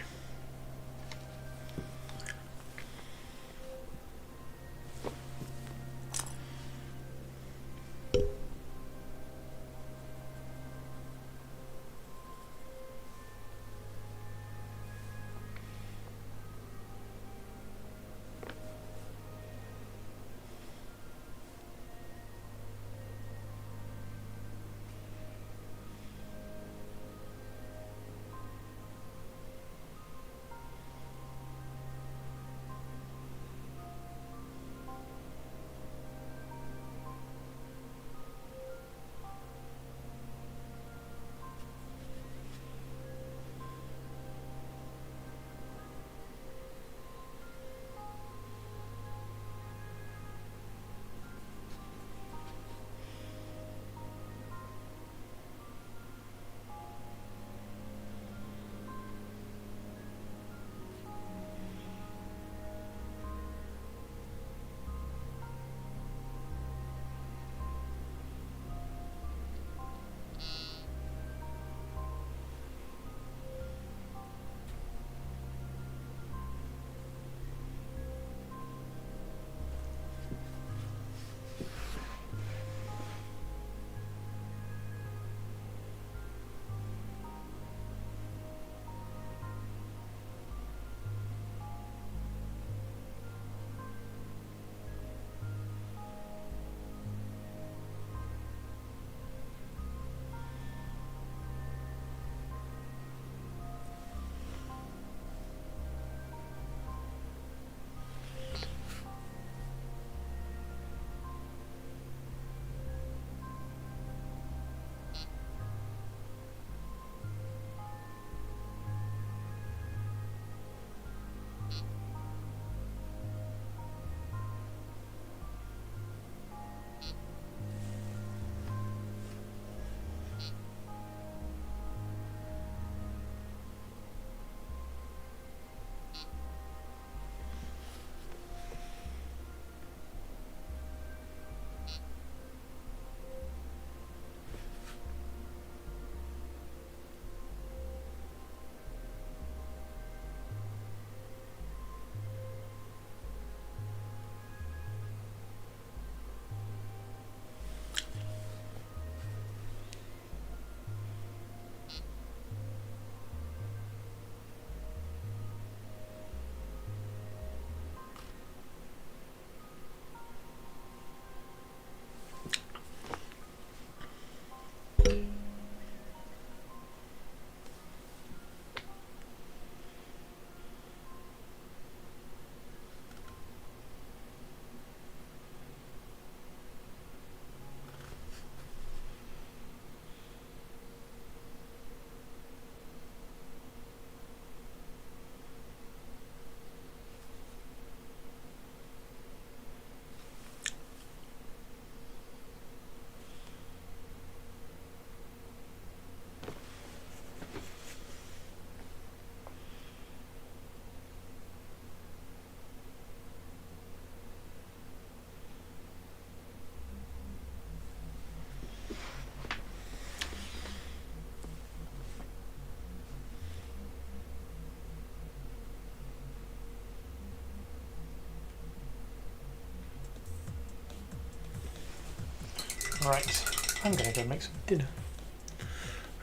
Right, I'm going to go make some dinner.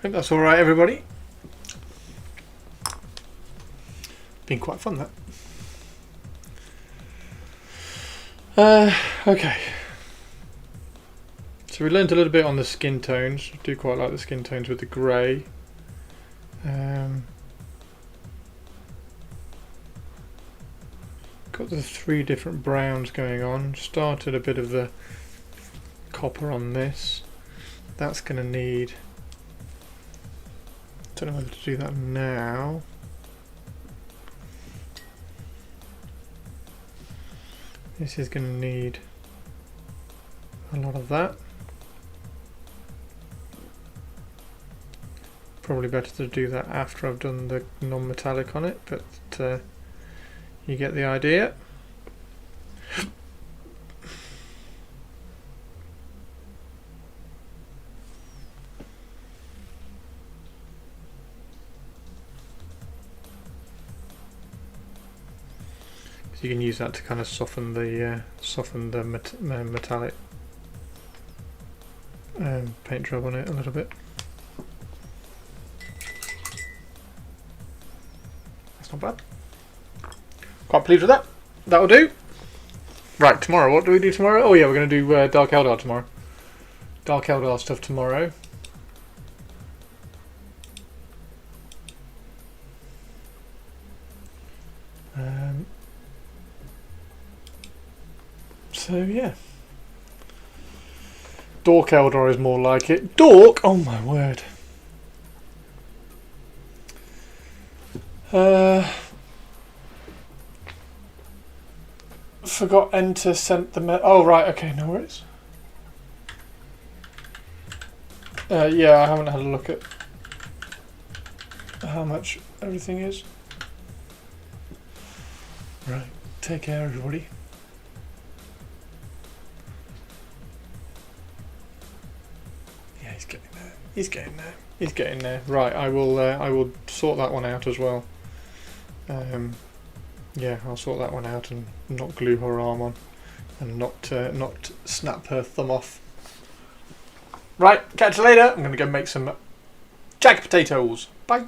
Hope that's alright, everybody. Been quite fun, that. Okay. So we learned a little bit on the skin tones. I do quite like the skin tones with the grey. Got the 3 different browns going on. Started a bit of the copper on this. That's going to need... don't know whether to do that now. This is going to need a lot of that. Probably better to do that after I've done the non-metallic on it, but you get the idea. So you can use that to kind of soften the metallic paint job on it a little bit. That's not bad. Quite pleased with that. That'll do. Right, tomorrow. What do we do tomorrow? Oh yeah, we're going to do Dark Eldar tomorrow. Dark Eldar stuff tomorrow. So yeah. Dork Eldar is more like it. Dork? Oh my word. Forgot enter sent the oh right, okay, no worries. Yeah, I haven't had a look at how much everything is. Right, take care everybody. Yeah, he's getting there. He's getting there. He's getting there. Right, I will sort that one out as well. Yeah, I'll sort that one out and not glue her arm on, and not snap her thumb off. Right, catch you later. I'm going to go make some jagged potatoes. Bye.